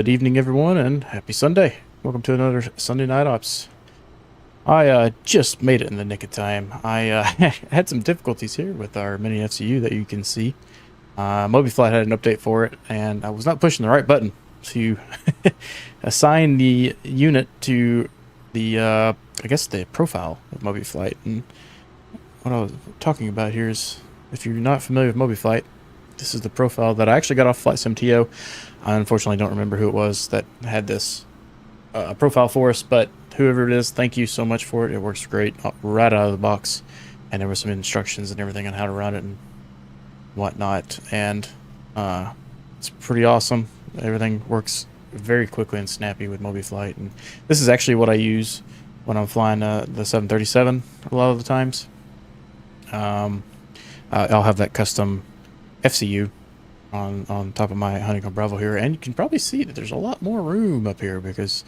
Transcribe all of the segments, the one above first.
Good evening, everyone, and happy Sunday. Welcome to another Sunday Night Ops. I just made it in the nick of time. I had some difficulties here with our miniFCU that you can see. MobiFlight had an update for it, and I was not pushing the right button to assign the unit to the, I guess, the profile of MobiFlight. And what I was talking about here is, if you're not familiar with MobiFlight, this is the profile that I actually got off FlightSimTO. I unfortunately don't remember who it was that had this profile for us, but whoever it is, thank you so much for it. It works great right out of the box, and there were some instructions and everything on how to run it and whatnot, and it's pretty awesome. Everything works very quickly and snappy with MobiFlight, and this is actually what I use when I'm flying the 737 a lot of the times. I'll have that custom FCU on top of my Honeycomb Bravo here, and you can probably see that there's a lot more room up here because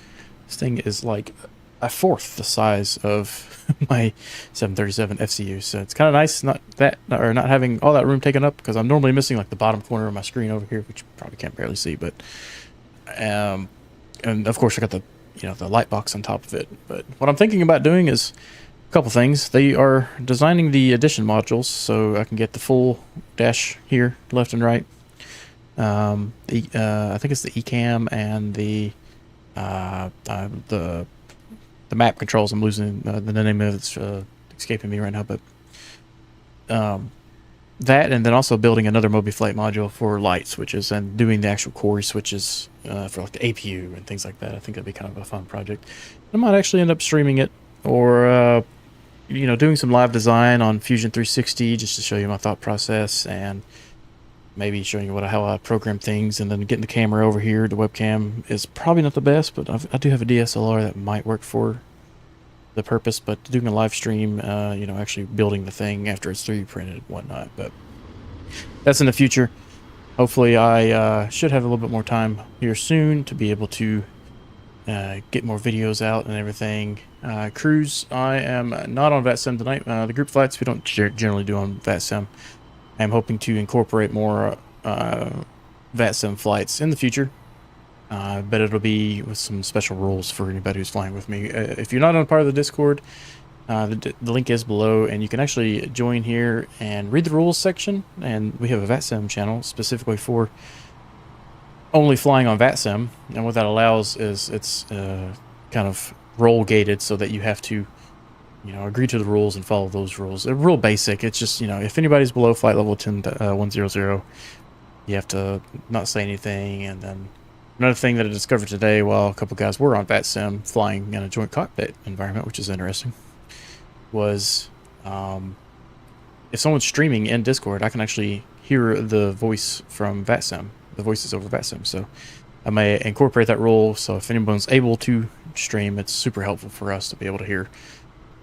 this thing is like a fourth the size of my 737 FCU. So it's kind of nice not having all that room taken up, because I'm normally missing like the bottom corner of my screen over here, which you probably can't barely see. But and of course I got the the light box on top of it. But what I'm thinking about doing is couple things. They are designing the addition modules so I can get the full dash here, left and right. I think it's the ECAM and the map controls. I'm losing the name of it's escaping me right now, but that, and then also building another MobiFlight module for light switches and doing the actual core switches for like the APU and things like that. I think that'd be kind of a fun project. I might actually end up streaming it, or doing some live design on Fusion 360 just to show you my thought process, and maybe showing you how I program things, and then getting the camera over here. The webcam is probably not the best, but I do have a DSLR that might work for the purpose. But doing a live stream, actually building the thing after it's 3D printed and whatnot. But that's in the future. Hopefully I should have a little bit more time here soon to be able to get more videos out and everything. Cruise, I am not on VATSIM tonight. The group flights we don't generally do on VATSIM. I'm hoping to incorporate more VATSIM flights in the future, but it'll be with some special rules for anybody who's flying with me. If you're not on part of the Discord, the link is below, and you can actually join here and read the rules section. And we have a VATSIM channel specifically for only flying on VATSIM, and what that allows is it's kind of role gated, so that you have to agree to the rules and follow those rules. They're real basic. It's just if anybody's below flight level 100, you have to not say anything. And then another thing that I discovered today while a couple guys were on VATSIM flying in a joint cockpit environment, which is interesting, was if someone's streaming in Discord, I can actually hear the voice from VATSIM. The voices over VATSIM, so I may incorporate that rule, so if anyone's able to stream, it's super helpful for us to be able to hear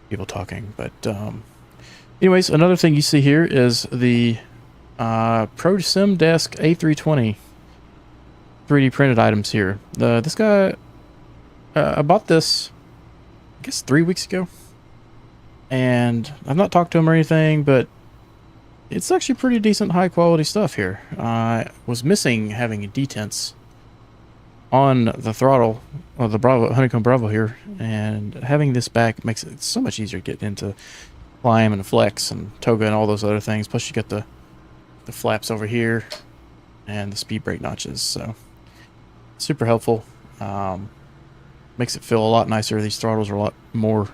people talking. But anyways, another thing you see here is the ProDeskSim A320 3D printed items here. This guy, I bought this I guess 3 weeks ago, and I've not talked to him or anything, but it's actually pretty decent, high quality stuff here. I was missing having a detents on the throttle of the Honeycomb Bravo here, and having this back makes it so much easier to get into climb and flex and toga and all those other things. Plus you got the flaps over here and the speed brake notches, so super helpful. Makes it feel a lot nicer. These throttles are a lot more,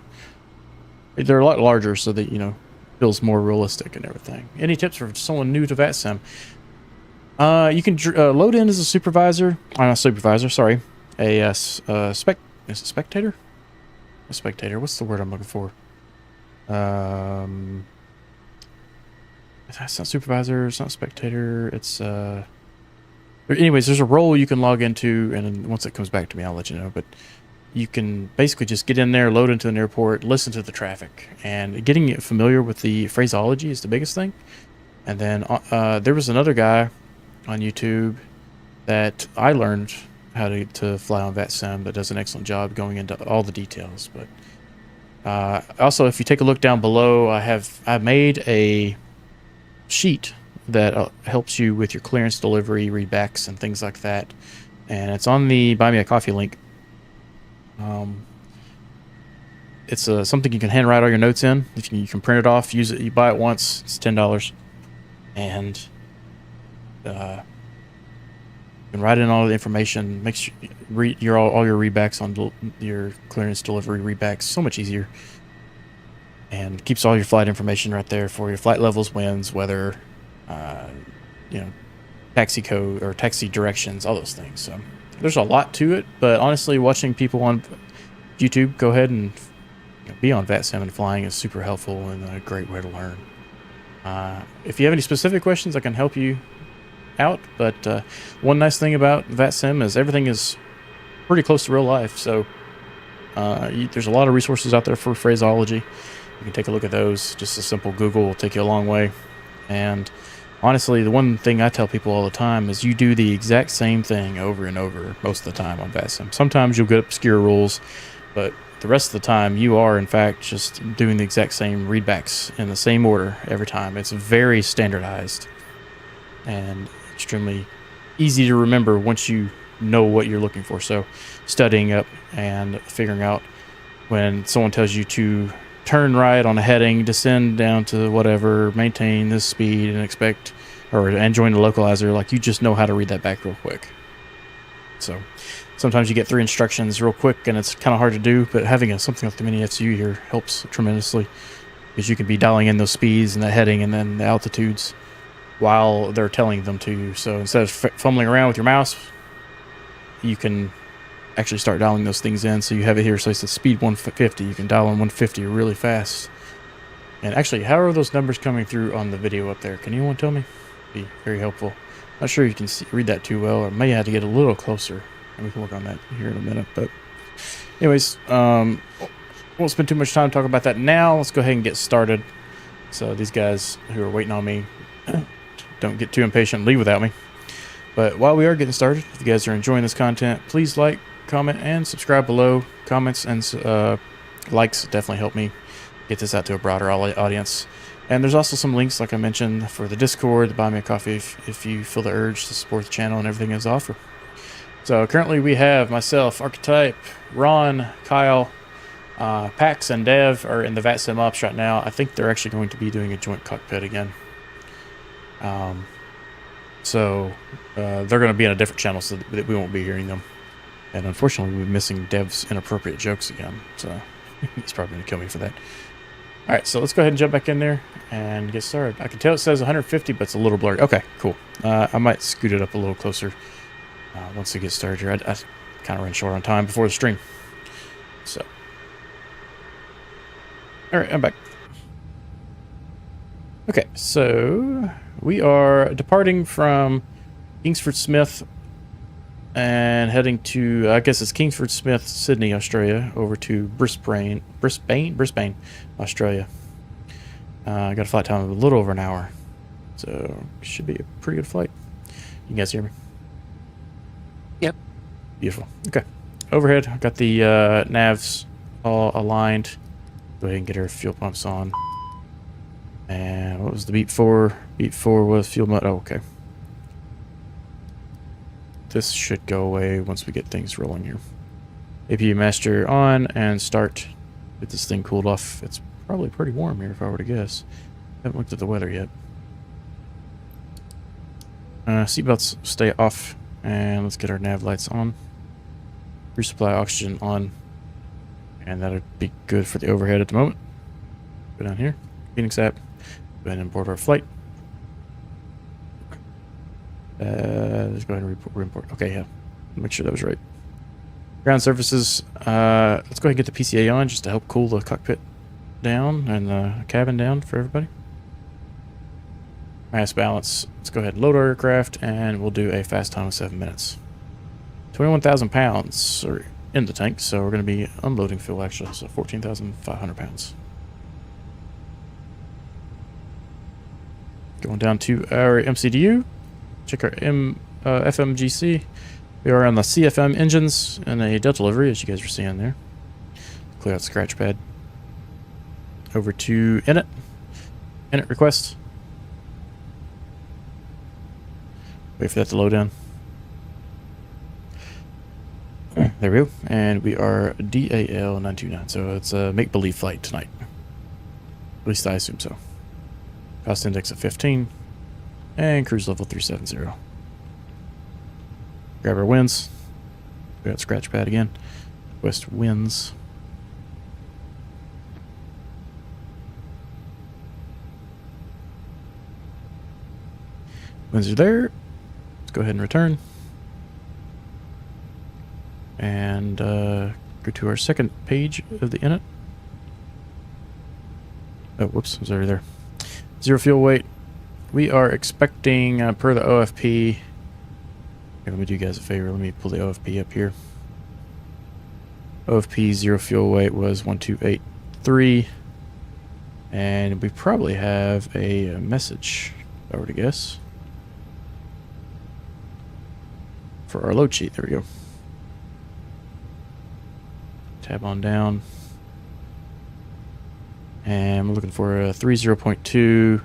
they're a lot larger, so that feels more realistic and everything. Any tips for someone new to VATSIM? You can load in as a supervisor. Not supervisor, sorry. Is it spectator? A spectator. What's the word I'm looking for? It's not supervisor. It's not spectator. It's anyways, there's a role you can log into, and then once it comes back to me, I'll let you know. But you can basically just get in there, load into an airport, listen to the traffic, and getting familiar with the phraseology is the biggest thing. And then there was another guy on YouTube that I learned how to fly on VATSIM that does an excellent job going into all the details. But also, if you take a look down below, I made a sheet that helps you with your clearance delivery, readbacks, and things like that. and it's on the Buy Me a Coffee link. It's something you can handwrite all your notes in. If you can print it off, use it. You buy it once, it's $10, and you can write in all the information. Makes sure read all your readbacks on your clearance delivery readbacks so much easier, and keeps all your flight information right there for your flight levels, winds, weather, you know, taxi code or taxi directions, all those things. So there's a lot to it, but honestly, watching people on YouTube go ahead and be on VATSIM and flying is super helpful and a great way to learn. If you have any specific questions, I can help you out, but one nice thing about VATSIM is everything is pretty close to real life, so there's a lot of resources out there for phraseology. You can take a look at those. Just a simple Google will take you a long way. And honestly, the one thing I tell people all the time is you do the exact same thing over and over most of the time on VATSIM. Sometimes you'll get obscure rules, but the rest of the time you are in fact just doing the exact same readbacks in the same order every time. It's very standardized and extremely easy to remember once you know what you're looking for. So studying up and figuring out when someone tells you to turn right on a heading, descend down to whatever, maintain this speed, and expect and join the localizer, like you just know how to read that back real quick. So sometimes you get 3 instructions real quick and it's kind of hard to do, but having something like the miniFCU here helps tremendously, because you can be dialing in those speeds and the heading and then the altitudes while they're telling them to you. So instead of fumbling around with your mouse, you can actually start dialing those things in. So you have it here, so it's the speed 150. You can dial in 150 really fast. And actually, how are those numbers coming through on the video up there? Can anyone tell me? Be very helpful. Not sure you can read that too well, or may have to get a little closer, and we can work on that here in a minute. But anyways, won't spend too much time talking about that now. Let's go ahead and get started. So these guys who are waiting on me, don't get too impatient and leave without me. But while we are getting started, if you guys are enjoying this content, please like, comment, and subscribe below. Comments and likes definitely help me get this out to a broader audience. And there's also some links, like I mentioned, for the Discord, the Buy Me a Coffee, if you feel the urge to support the channel and everything is offered. So currently we have myself, Archetype, Ron, Kyle, Pax, and Dev are in the VATSIM ops right now. I think they're actually going to be doing a joint cockpit again. So they're going to be in a different channel, so that we won't be hearing them. And unfortunately, we'll be missing Dev's inappropriate jokes again. So he's probably going to kill me for that. All right, so let's go ahead and jump back in there and get started. I can tell it says 150, but it's a little blurry. Okay, cool. I might scoot it up a little closer once we get started here. I kind of ran short on time before the stream. So, all right, I'm back. Okay, so we are departing from Kingsford Smith and heading to, I guess it's Kingsford Smith, Sydney, Australia, over to Brisbane, Australia. I got a flight time of a little over an hour, so should be a pretty good flight. You guys hear me? Yep. Beautiful. Okay. Overhead, I've got the navs all aligned. Go ahead and get our fuel pumps on. And what was the beep 4? Beep 4 was fuel mud. Oh, okay. This should go away once we get things rolling here. APU master on and start. Get this thing cooled off. It's probably pretty warm here if I were to guess. Haven't looked at the weather yet. Seatbelts stay off, and let's get our nav lights on. Resupply oxygen on, and that'll be good for the overhead at the moment. Go down here. Fenix app. Go ahead and board our flight. Let's go ahead and report. Okay, yeah. Make sure that was right. Ground surfaces. Let's go ahead and get the PCA on just to help cool the cockpit down and the cabin down for everybody. Mass balance. Let's go ahead and load our aircraft, and we'll do a fast time of 7 minutes. 21,000 pounds are in the tank, so we're going to be unloading fuel actually, so 14,500 pounds. Going down to our MCDU. Check our FMGC. We are on the CFM engines and a Delta livery, as you guys are seeing there. Clear out scratch pad. Over to init. Init request. Wait for that to load in. There we go. And we are DAL 929. So it's a make-believe flight tonight. At least I assume so. Cost index of 15. And cruise level 370. Grab our winds. We got scratch pad again. West winds. Winds are there. Let's go ahead and return. And go to our second page of the init. Oh, whoops, I was already there. Zero fuel weight. We are expecting, per the OFP. Here, let me do you guys a favor. Let me pull the OFP up here. OFP zero fuel weight was 1283. And we probably have a message, if I were to guess, for our load sheet. There we go. Tab on down. And we're looking for a 30.2.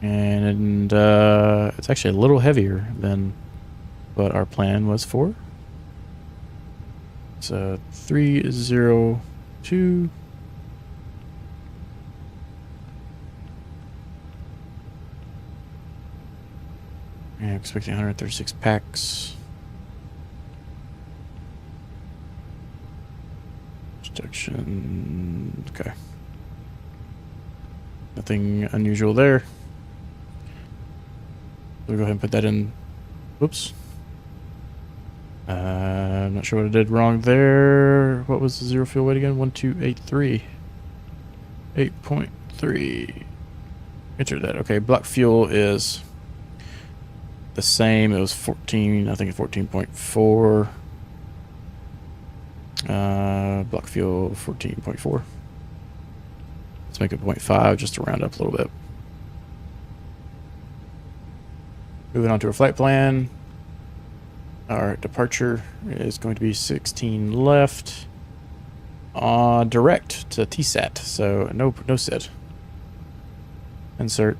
And it's actually a little heavier than what our plan was for. So 302. And I'm expecting 136 packs. Protection. Okay. Nothing unusual there. We'll go ahead and put that in. Whoops. I'm not sure what I did wrong there. What was the zero fuel weight again? 1283. 8.3. Enter that. Okay, block fuel is the same. It was 14. I think it's 14.4. Block fuel 14.4. Let's make it 0.5 just to round up a little bit. Moving on to our flight plan. Our departure is going to be 16 left. Direct to TSAT, so no SID. Insert.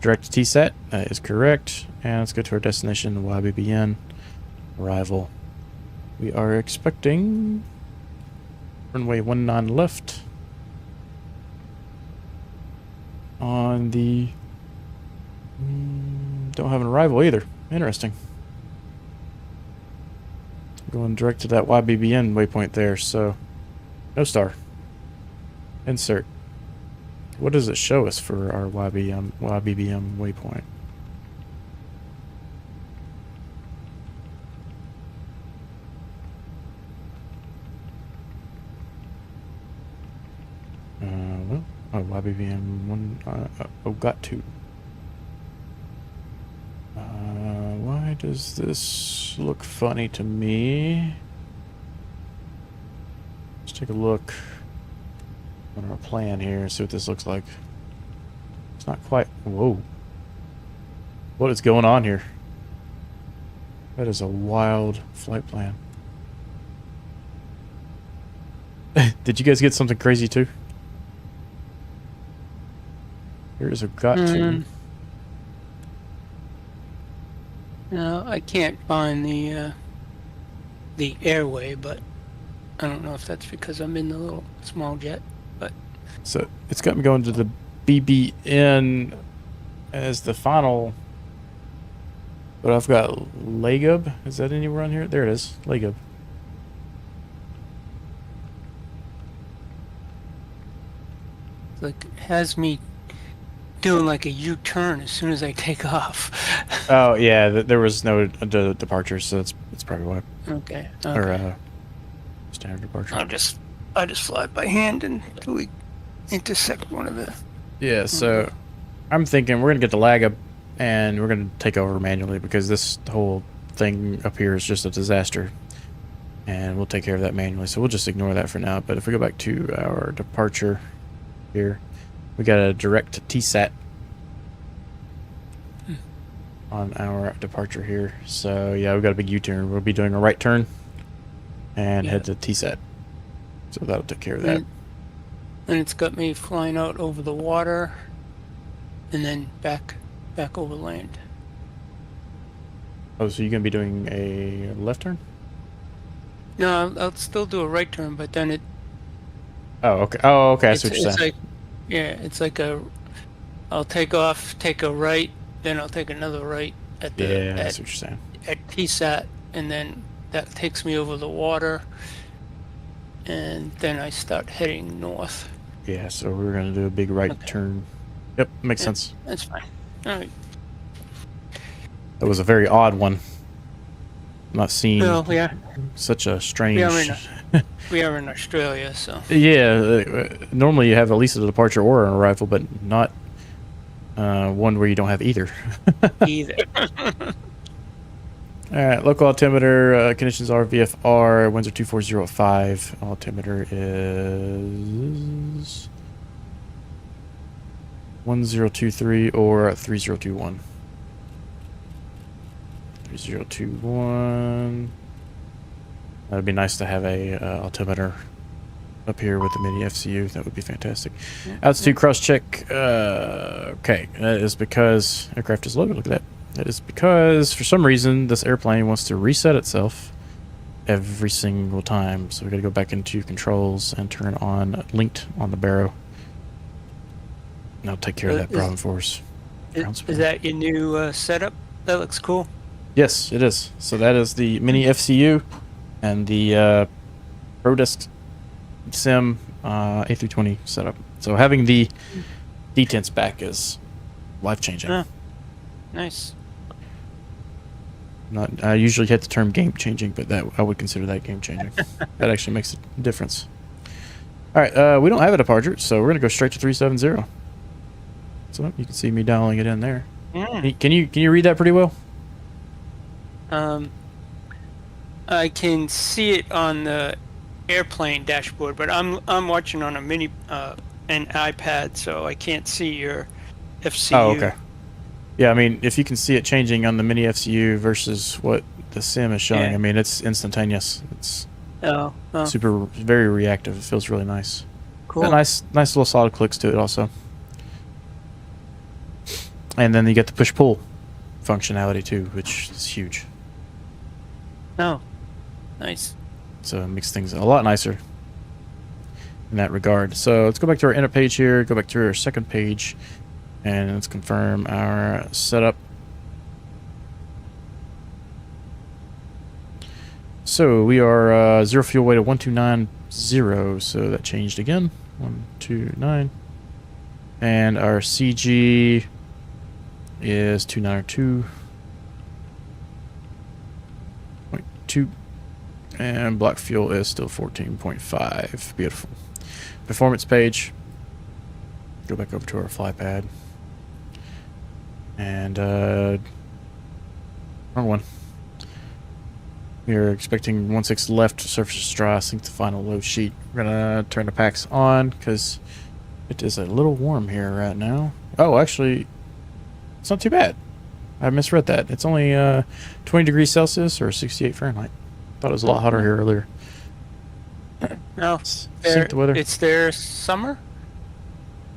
Direct to TSAT, that is correct. And let's go to our destination, YBBN. Arrival. We are expecting runway 19 left on the don't have an arrival either. Interesting. Going direct to that YBBN waypoint there, so no star. Insert. What does it show us for our YBBN waypoint? Well, oh, YBBN 1, oh, got to. Why does this look funny to me? Let's take a look on our plan here and see what this looks like. It's not quite. Whoa. What is going on here? That is a wild flight plan. Did you guys get something crazy too? Here is a got to. No, I can't find the airway, but I don't know if that's because I'm in the little small jet. But so it's got me going to the BBN as the final. But I've got Lagub. Is that anywhere on here? There it is. Lagub. like it has me doing like a U-turn as soon as I take off. Oh yeah, there was no departure, so it's probably why. Okay. Or standard departure. I just fly by hand until we intersect one of the. Yeah, so I'm thinking we're gonna get the lag up, and we're gonna take over manually because this whole thing up here is just a disaster, and we'll take care of that manually. So we'll just ignore that for now. But if we go back to our departure here, we got a direct to TSAT on our departure here. So yeah, we got a big U-turn. We'll be doing a right turn and head to TSAT. So that'll take care of that. And it's got me flying out over the water and then back over land. Oh, so you're gonna be doing a left turn? No, I'll still do a right turn, but then Oh, okay. Oh, okay. I see what you're it's saying. like, yeah, it's like I'll take off, take a right, then I'll take another right Yeah, I see what you're saying. at TSAT, and then that takes me over the water, and then I start heading north. Yeah, so we're gonna do a big right Okay. turn. Yep, makes Yeah, sense. that's fine. All right. That was a very odd one. Not seeing Well, such a strange. we are in Australia, so Yeah, normally you have at least a departure or an arrival, but not one where you don't have either. either. All right, local altimeter conditions are VFR, winds are 24005. Altimeter is 1023 or 3021. 3021. That'd be nice to have a altimeter up here with the miniFCU. That would be fantastic. Altitude cross check. Okay, that is because aircraft is loaded. Look at that. That is because for some reason this airplane wants to reset itself every single time. So we got to go back into controls and turn on linked on the barrow. And I'll take care of that problem for us. Is that your new setup? That looks cool. Yes, it is. So that is the miniFCU and the ProDeskSim A320 setup. So having the detents back is life-changing. Oh, nice. Not, I usually hit the term game-changing, but that I would consider that game-changing. That actually makes a difference. All right, we don't have a departure, so we're gonna go straight to 370. So you can see me dialing it in there. Mm. Can you read that pretty well? I can see it on the airplane dashboard, but I'm watching on a an iPad, so I can't see your FCU. Oh, okay. Yeah, I mean, if you can see it changing on the miniFCU versus what the sim is showing, Yeah. I mean, it's instantaneous. It's Oh, very reactive. It feels really nice. cool. Got nice little solid clicks to it also. And then you get the push-pull functionality too, which is huge. Oh, nice. So it makes things a lot nicer in that regard. So let's go back to our inner page here, go back to our second page, and let's confirm our setup. So we are zero fuel weight of 1290, so that changed again. 129. And our CG is 292.2. And block fuel is still 14.5. Beautiful. Performance page. Go back over to our fly pad. And wrong one. We are expecting 1/6 left, surface is dry, sync the final load sheet. We're gonna turn the packs on because it is a little warm here right now. Oh, actually, it's not too bad. I misread that. It's only 20 degrees Celsius or 68 Fahrenheit. Thought it was a lot hotter here earlier. No, Sync the weather. it's their summer,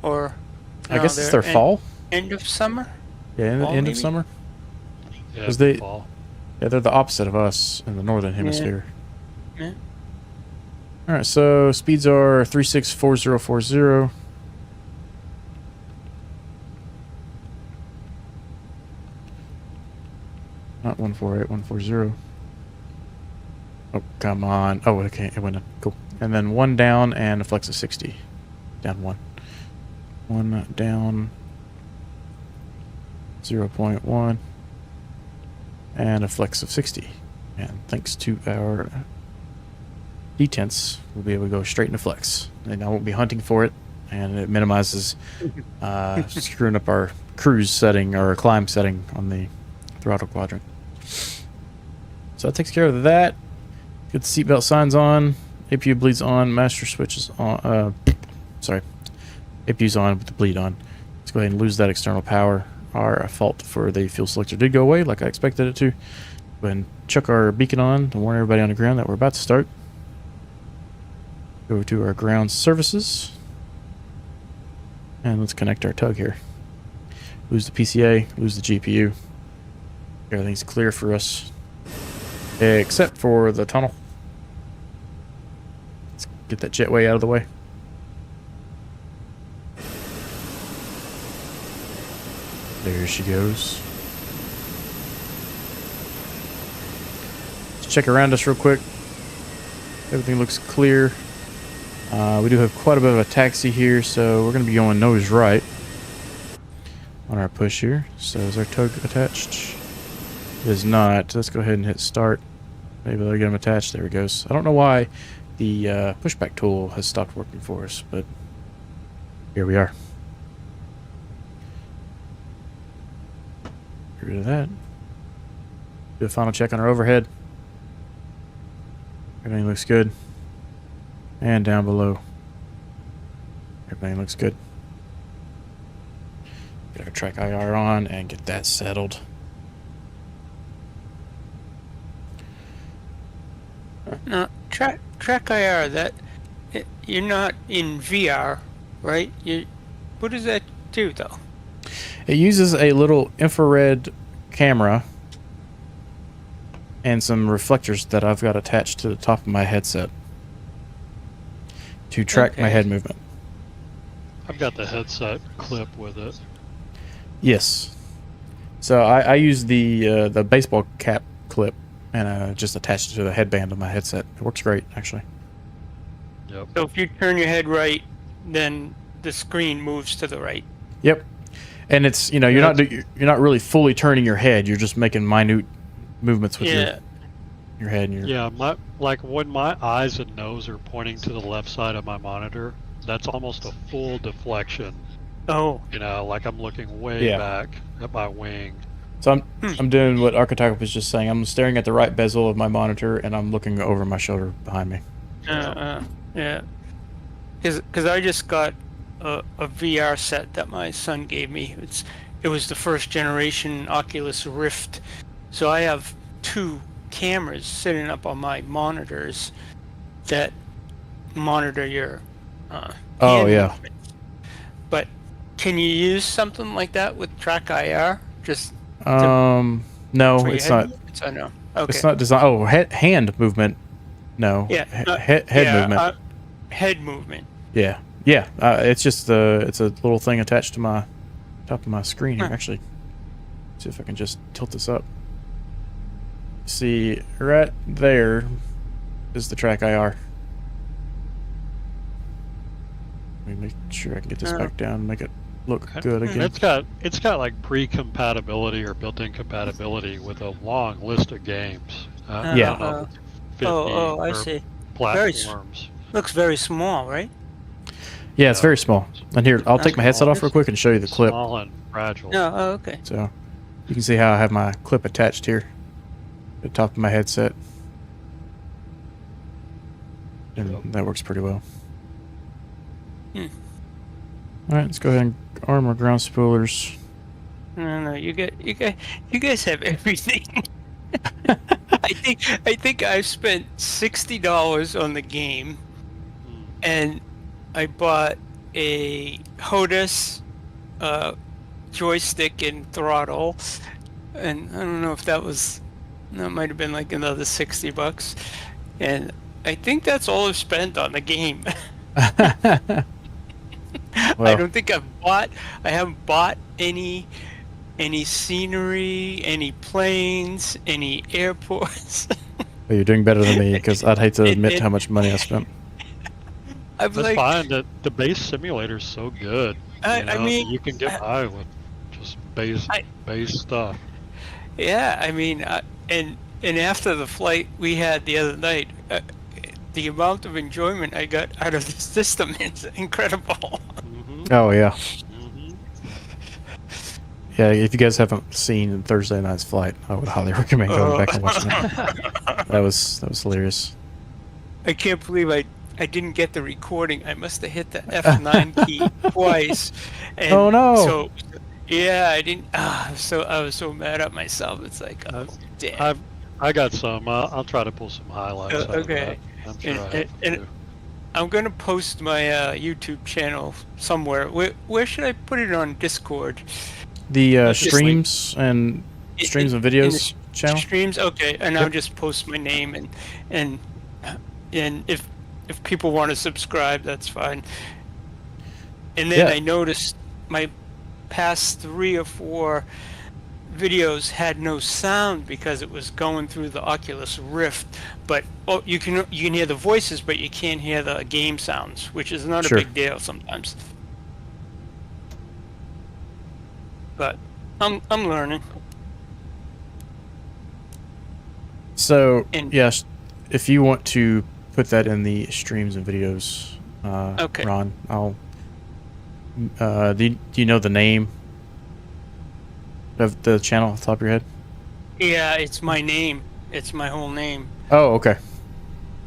or I guess it's their fall. End of summer. Yeah, end fall, of maybe? summer. Yeah, 'Cause they- fall. Yeah, they're the opposite of us in the northern hemisphere. Yeah. All right, so speeds are 364040. Not 148, 140. Oh, come on. Oh, okay, it went in. Cool. And then one down and a flex of 60. Down one. One down. 0.1. And a flex of 60. And thanks to our detents, we'll be able to go straight into flex. And I won't be hunting for it. And it minimizes screwing up our cruise setting or climb setting on the throttle quadrant. So that takes care of that. Get the seatbelt signs on. APU bleeds on. Master switch is on. Sorry. APU's on with the bleed on. Let's go ahead and lose that external power. Our fault for the fuel selector did go away like I expected it to. Go ahead and chuck our beacon on to warn everybody on the ground that we're about to start. Go to our ground services. And let's connect our tug here. Lose the PCA, lose the GPU. Everything's clear for us, except for the tunnel. Let's get that jetway out of the way. There she goes. Let's check around us real quick. Everything looks clear. We do have quite a bit of a taxi here, so we're going to be going nose right on our push here. So is our tug attached? It is not. Let's go ahead and hit start. Maybe they'll get them attached. There it goes. I don't know why the pushback tool has stopped working for us, but here we are. Get rid of that. Do a final check on our overhead. Everything looks good. And down below. Everything looks good. Get our track IR on and get that settled. No, track IR. You're not in VR, right? What does that do though? It uses a little infrared camera and some reflectors that I've got attached to the top of my headset to track my head movement. I've got the headset clip with it. Yes. So I use the baseball cap clip and just attach it to the headband of my headset. It works great, actually. Yep. So if you turn your head right, then the screen moves to the right. Yep. And it's, you know, you're not really fully turning your head. You're just making minute movements with your head and your... Yeah, like when my eyes and nose are pointing to the left side of my monitor, that's almost a full deflection. Oh. You know, like I'm looking way back at my wing. So I'm doing what Archetype was just saying. I'm staring at the right bezel of my monitor, and I'm looking over my shoulder behind me. Yeah. Because I just got a VR set that my son gave me. It was the first generation Oculus Rift. So I have 2 cameras sitting up on my monitors that monitor your hand movement. But can you use something like that with track IR? No, it's not. I know. Okay. It's not designed. Oh, hand movement. No. Yeah. Head movement. Head movement. Yeah. It's just it's a little thing attached to my top of my screen here. Actually, see if I can just tilt this up. See, right there is the track IR. Let me make sure I can get this back down and make it look good again. It's got like pre-compatibility or built-in compatibility with a long list of games. Yeah. 50 I see. Platforms. Looks very small, right? Yeah, it's very small. And here, I'll take my headset off real quick and show you the clip. Small and fragile. Oh, okay. So you can see how I have my clip attached here at the top of my headset. And that works pretty well. Alright, let's go ahead and arm our ground spoolers. No, you guys have everything. I think I've spent $60 on the game, and I bought a HOTAS joystick and throttle, and I don't know if that might have been like another $60, and I think that's all I've spent on the game. Well, I don't think I haven't bought any scenery, any planes, any airports. Well, you're doing better than me, because I'd hate to admit how much money I spent. That's fine. The base simulator is so good. I mean, you can get by with just base stuff. Yeah, I mean, and after the flight we had the other night, the amount of enjoyment I got out of this system is incredible. Oh yeah. Yeah, if you guys haven't seen Thursday night's flight, I would highly recommend going back and watching it. That was hilarious. I can't believe I didn't get the recording. I must have hit the F9 key twice. And oh no! So yeah, I didn't. I was so mad at myself. It's like, oh, damn. I got some. I'll try to pull some highlights. Okay. I'm sure and I'm gonna post my YouTube channel somewhere. Where should I put it on Discord? The streams and streams and in the videos channel. streams. Okay, and Yep. I'll just post my name and if people want to subscribe, that's fine. And then Yeah. I noticed my past 3 or 4 videos had no sound because it was going through the Oculus Rift. But you can hear the voices, but you can't hear the game sounds, which is not Sure. a big deal sometimes. But I'm learning. So And- yes, if you want to put that in the streams and videos, Okay. Ron, I'll. Do you know the name of the channel off the top of your head? Yeah, it's my name. It's my whole name. Oh, okay.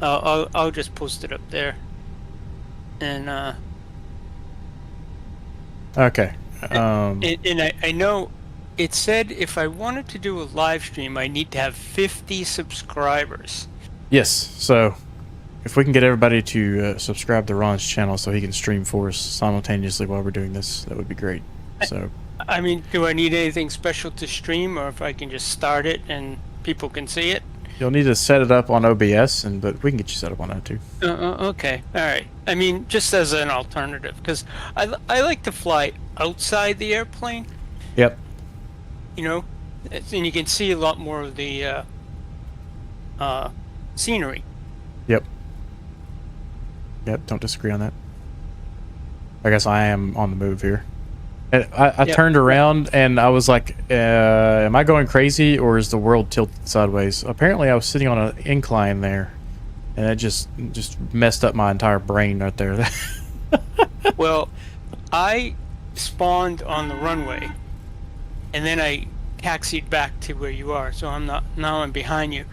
I'll just post it up there. And Okay. and I know it said if I wanted to do a live stream, I need to have 50 subscribers. Yes. So, if we can get everybody to subscribe to Ron's channel so he can stream for us simultaneously while we're doing this, that would be great. So, I mean, do I need anything special to stream, or if I can just start it and people can see it? you'll need to set it up on OBS, but we can get you set up on that too. Okay, all right. I mean, just as an alternative, because I like to fly outside the airplane, Yep. you know, and you can see a lot more of the scenery. Yep. Yep. Don't disagree on that. I guess I am on the move here. And I Yep. turned around and I was like, am I going crazy or is the world tilted sideways? Apparently I was sitting on an incline there and it just messed up my entire brain right there. Well, I spawned on the runway, and then I taxied back to where you are. So I'm behind you,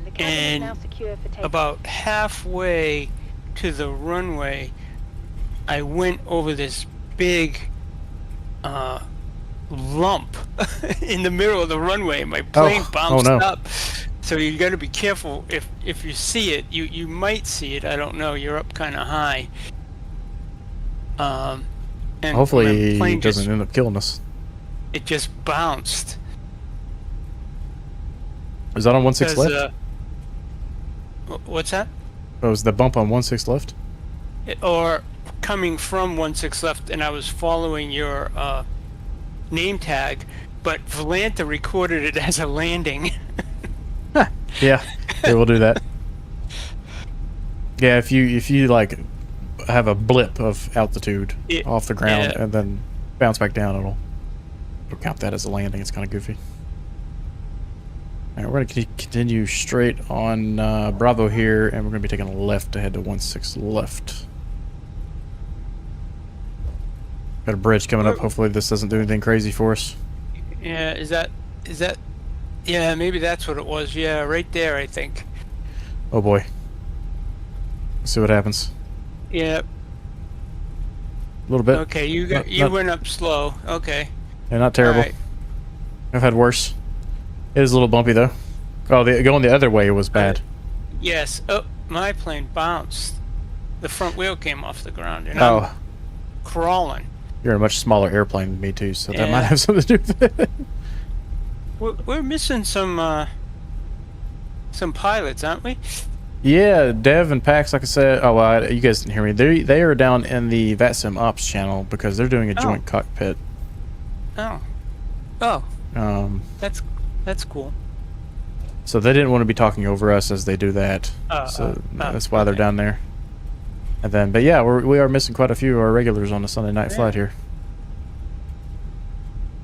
The cabin is and now secure for takeoff. about halfway to the runway, I went over this big lump in the middle of the runway. My plane bounced no. up. So you got to be careful. If you see it, you might see it. I don't know. You're up kind of high. And my Hopefully plane it doesn't end up killing us. it just bounced. Is that on 1/6 'Cause, left? What's that? Oh, was the bump on 1/6 left? Or coming from 1/6 left, and I was following your name tag, but Volanta recorded it as a landing. Yeah, we'll do that. Yeah, if you like have a blip of altitude off the ground yeah. and then bounce back down, it'll count that as a landing. It's kind of goofy. All right, we're going to continue straight on Bravo here, and we're going to be taking a left to head to 1/6 left. Got a bridge coming up. Hopefully this doesn't do anything crazy for us. Yeah, is that? Yeah, maybe that's what it was. Yeah, right there, I think. Oh boy. Let's see what happens. Yeah. A little bit. Okay, you Not- went up slow. Okay. Yeah, not terrible. Alright. I've had worse. It is a little bumpy though. Oh, going the other way was bad. Yes. Oh, my plane bounced. The front wheel came off the ground, and Oh, I'm crawling. you're in a much smaller airplane than me too, so that Yeah. might have something to do with it. We're missing some pilots, aren't we? Yeah, Dev and Pax, like I said. Oh, well, you guys didn't hear me. They are down in the VATSIM Ops channel because they're doing a joint cockpit. Oh. That's cool. So they didn't want to be talking over us as they do that. So that's why they're okay. down there. And then, but yeah, we are missing quite a few of our regulars on the Sunday night flight here.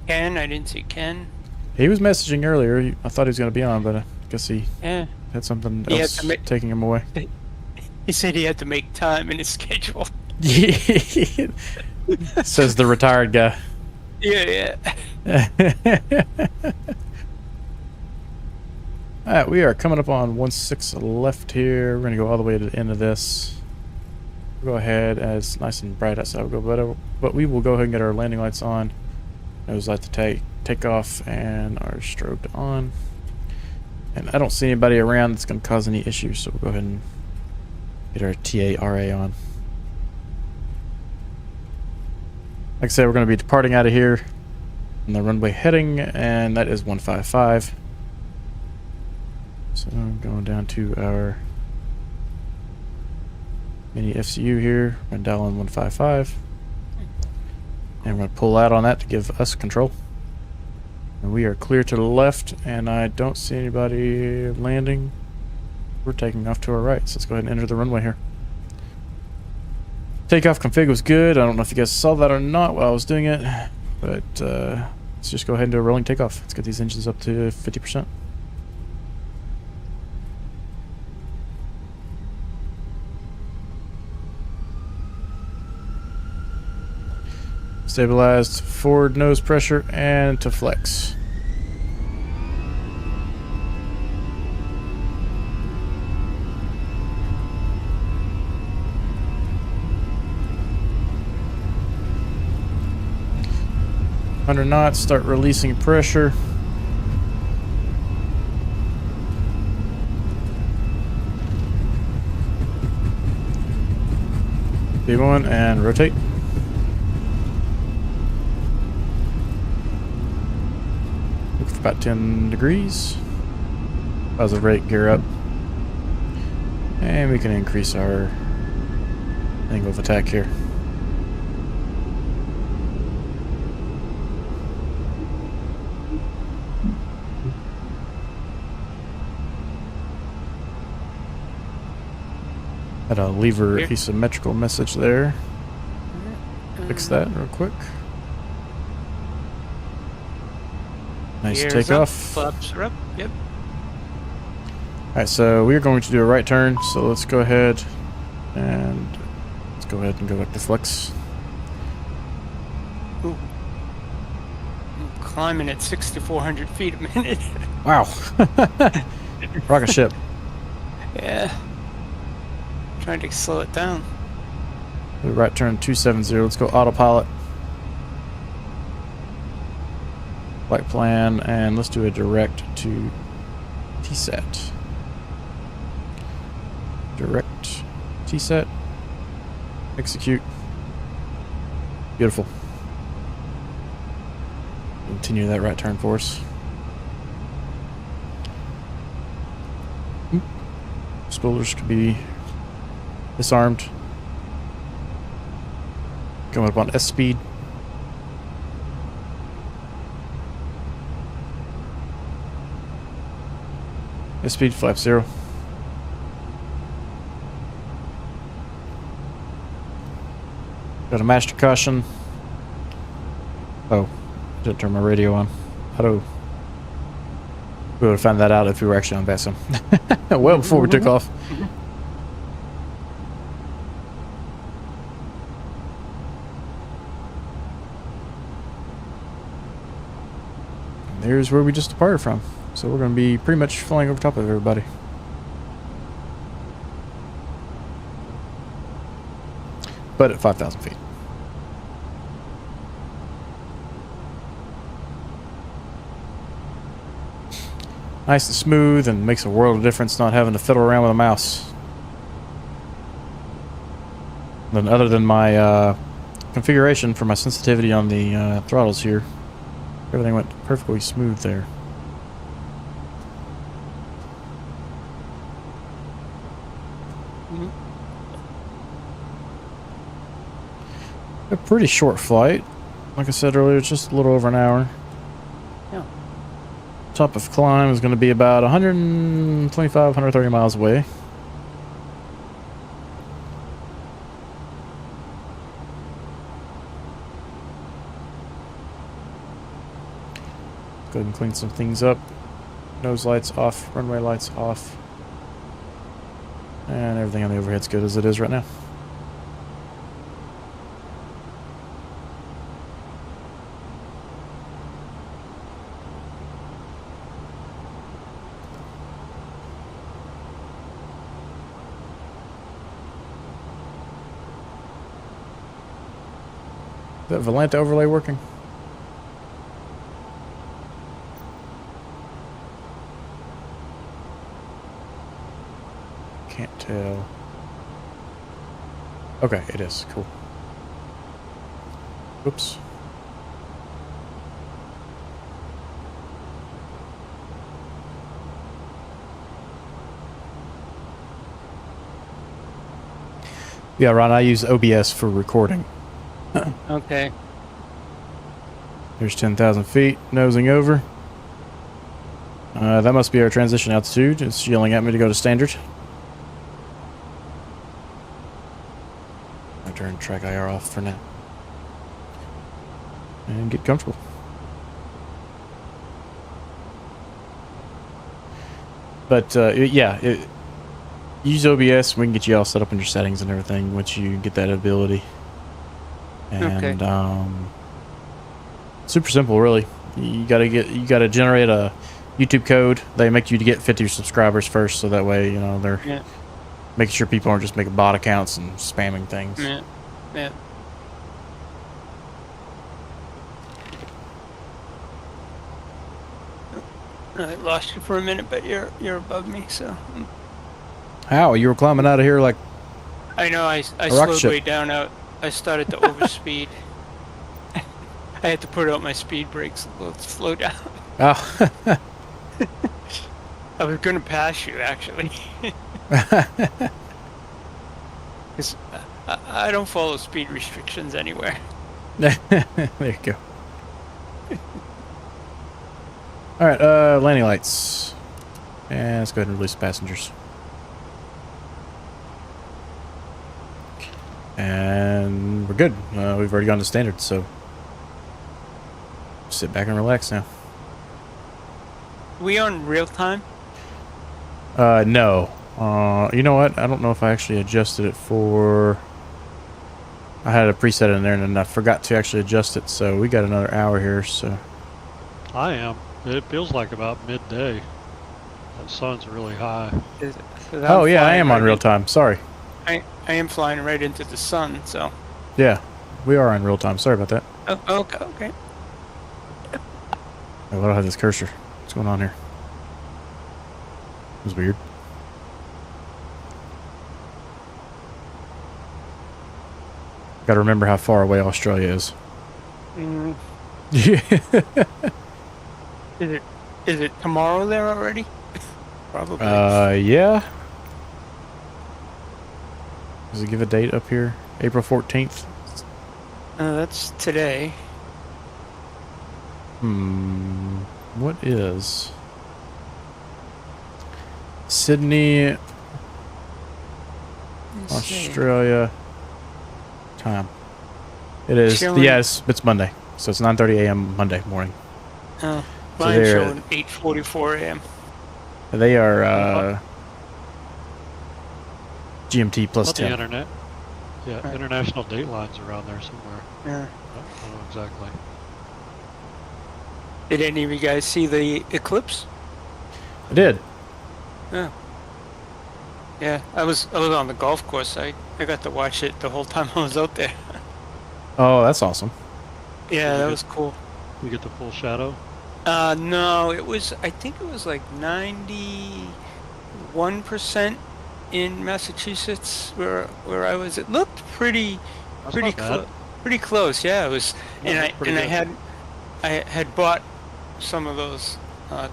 Ken, I didn't see Ken. He was messaging earlier. I thought he was going to be on, but I guess he Yeah. had something He had else to taking him away. He said he had to make time in his schedule. Says the retired guy. Yeah. Alright, we are coming up on 1/6 left here. We're going to go all the way to the end of this. We'll go ahead, as nice and bright outside, we'll go better, but we will go ahead and get our landing lights on. Nose light to take off, and our strobe on. And I don't see anybody around that's going to cause any issues, so we'll go ahead and get our TARA on. Like I said, we're going to be departing out of here And the runway heading, and that is 155. So I'm going down to our miniFCU here. I'm going to dial in 155. And we're going to pull out on that to give us control. And we are clear to the left, and I don't see anybody landing. We're taking off to our right, so let's go ahead and enter the runway here. Takeoff config was good. I don't know if you guys saw that or not while I was doing it, but let's just go ahead and do a rolling takeoff. Let's get these engines up to 50%. Stabilized forward nose pressure and to flex. Under knots, start releasing pressure. B1 and rotate. Look for about 10 degrees. Positive rate, gear up. And we can increase our angle of attack here. Had a lever asymmetrical message there. Fix that real quick. Nice takeoff. Flaps are up. Yep. Alright, so we're going to do a right turn, so let's go ahead and go back to flex. Ooh. I'm climbing at 6,400 feet a minute. Wow. Rocket ship. Yeah. Trying to slow it down. Right turn 270. Let's go autopilot. Flight plan, and let's do a direct to TSAT. Direct TSAT. Execute. Beautiful. Continue that right turn for us. Spoilers could be disarmed. Going up on S speed. S speed, flap 0. Got a master caution. Oh, didn't turn my radio on. How do we would have found that out if we were actually on VASM? Well, before we took off. There's where we just departed from. So we're going to be pretty much flying over top of everybody. But at 5,000 feet. Nice and smooth, and makes a world of difference not having to fiddle around with a mouse. Then other than my configuration for my sensitivity on the throttles here, everything went perfectly smooth there. A pretty short flight. Like I said earlier, it's just a little over an hour. Yeah. Top of climb is going to be about 125, 130 miles away. Go ahead and clean some things up. Nose lights off, runway lights off. And everything on the overhead's good as it is right now. Is that Volanta overlay working? Can't tell. Okay, it is. Cool. Oops. Yeah, Ron, I use OBS for recording. Okay. There's 10,000 feet, nosing over. That must be our transition altitude. It's yelling at me to go to standard. I turn track IR off for now. And get comfortable. But, use OBS. We can get you all set up in your settings and everything once you get that ability. And, super simple, really. You gotta generate a YouTube code. They make you to get 50 subscribers first, so that way, they're making sure people aren't just making bot accounts and spamming things. Yeah. I lost you for a minute, but you're above me, so. How? You were climbing out of here like... I know, I rocket slowed ship. way down out. I started to overspeed. I had to put out my speed brakes and slow down. Oh. I was gonna pass you, actually. Because I don't follow speed restrictions anywhere. There you go. All right, landing lights. And let's go ahead and release passengers. And we're good. We've already gone to standard, so sit back and relax now. We on real time? No. You know what? I don't know if I actually adjusted it for... I had a preset in there and then I forgot to actually adjust it, so we got another hour here, so... I am. It feels like about midday. The sun's really high. Oh yeah, I am on real time. Sorry. I am flying right into the sun, so... Yeah, we are on real time. Sorry about that. Oh, okay. Oh, I don't have this cursor. What's going on here? It was weird. Got to remember how far away Australia is. Yeah. Is it tomorrow there already? Probably. Yeah. Does it give a date up here? April 14th? That's today. What is Sydney, Australia time? It is, yes, it's Monday. So it's 9:30 a.m. Monday morning. Oh, So mine's they're- showing 8:44 a.m. They are GMT plus Not the 10. internet. Yeah, Right. international date lines around there somewhere. Yeah. I don't know exactly. Did any of you guys see the eclipse? I did. Yeah. Yeah, I was on the golf course. I got to watch it the whole time I was out there. Oh, that's awesome. Yeah, that was cool. You get the full shadow. No, I think it was like 91% in Massachusetts where I was. It looked pretty That's not bad. pretty close. Yeah, it was. Yeah, And that's pretty I good. had bought some of those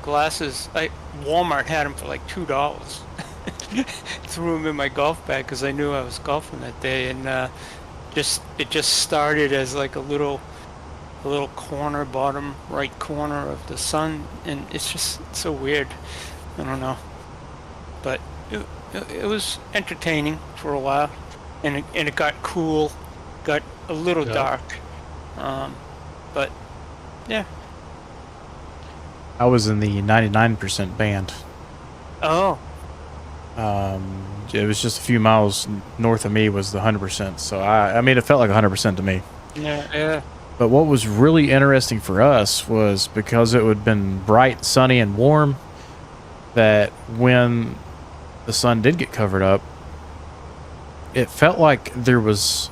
glasses. Walmart had them for like $2. Threw them in my golf bag because I knew I was golfing that day, and it just started as like a little corner, bottom right corner of the sun, and it's just so weird. I don't know, but it was entertaining for a while, and it got cool, got a little Yeah. dark, but yeah. I was in the 99% band. Oh, It was just a few miles north of me was the 100%. So I mean, it felt like 100% to me. yeah. But what was really interesting for us was because it would have been bright, sunny, and warm, that when the sun did get covered up, it felt like there was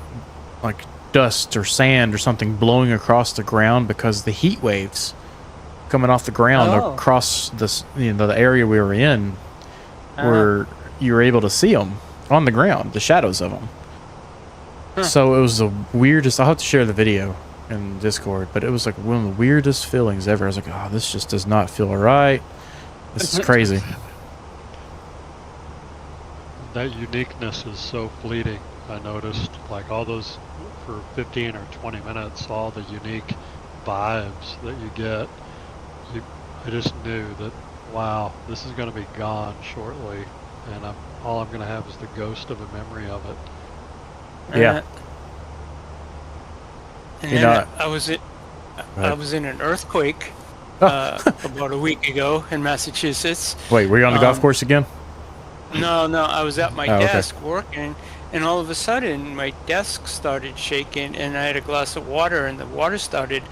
like dust or sand or something blowing across the ground because the heat waves coming off the ground Oh. across this, the area we were in, where you were able to see them on the ground, the shadows of them. Huh. So it was the weirdest. I'll have to share the video in Discord, but it was like one of the weirdest feelings ever. I was like, oh, this just does not feel right. This is crazy. That uniqueness is so fleeting. I noticed, like all those for 15 or 20 minutes, all the unique vibes that you get. I just knew that, wow, this is going to be gone shortly, and all I'm going to have is the ghost of a memory of it. Yeah. And You then know, I was ahead. in an earthquake Oh. about a week ago in Massachusetts. Wait, were you on the golf course again? No, I was at my Oh, okay. desk working, and all of a sudden my desk started shaking, and I had a glass of water, and the water started,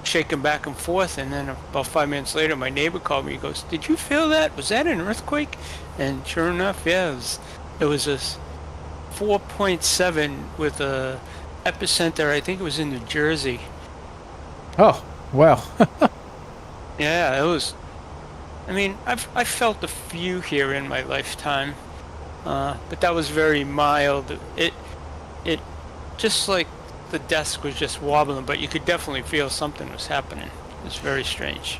shaking back and forth. And then about 5 minutes later, my neighbor called me. He goes, "Did you feel that? Was that an earthquake?" And sure enough, yeah, it was a 4.7 with a epicenter. I think it was in New Jersey. Oh, wow. Yeah, it was. I mean, I've felt a few here in my lifetime, but that was very mild. It just like the desk was just wobbling, but you could definitely feel something was happening. It's very strange.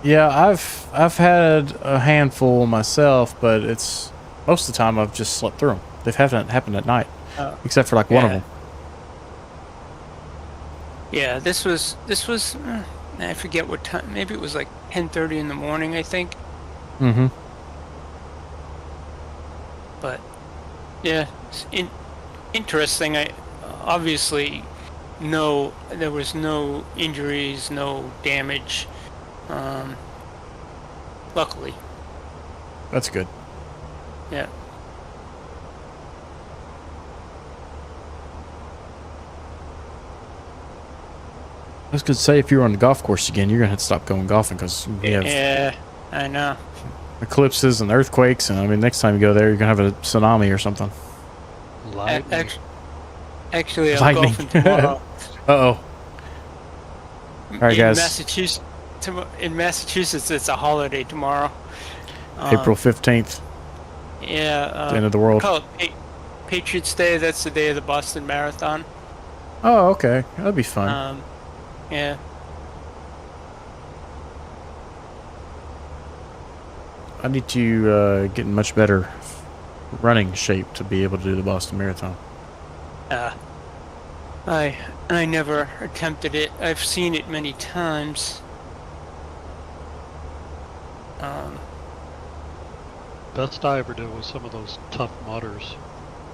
Yeah, I've had a handful myself, but it's most of the time I've just slept through them. They haven't happened at night, except for like one of them. Yeah, this was. I forget what time. Maybe it was like 10:30 in the morning, I think. Mm-hmm. But yeah, it's interesting. I obviously there was no injuries, no damage. Luckily, That's good. yeah. I was going to say, if you were on the golf course again, you're going to have to stop going golfing because we have Yeah, I know. eclipses and earthquakes, and I mean, next time you go there, you're going to have a tsunami or something. Lightning. Actually, I'm Lightning. golfing tomorrow. Uh-oh. All right, guys. In Massachusetts, it's a holiday tomorrow. April 15th, Yeah. the end of the world. Call it Patriots Day. That's the day of the Boston Marathon. Oh, okay. That'd be fun. Yeah. I need to get in much better running shape to be able to do the Boston Marathon. I never attempted it. I've seen it many times. Best I ever did was some of those tough mudders.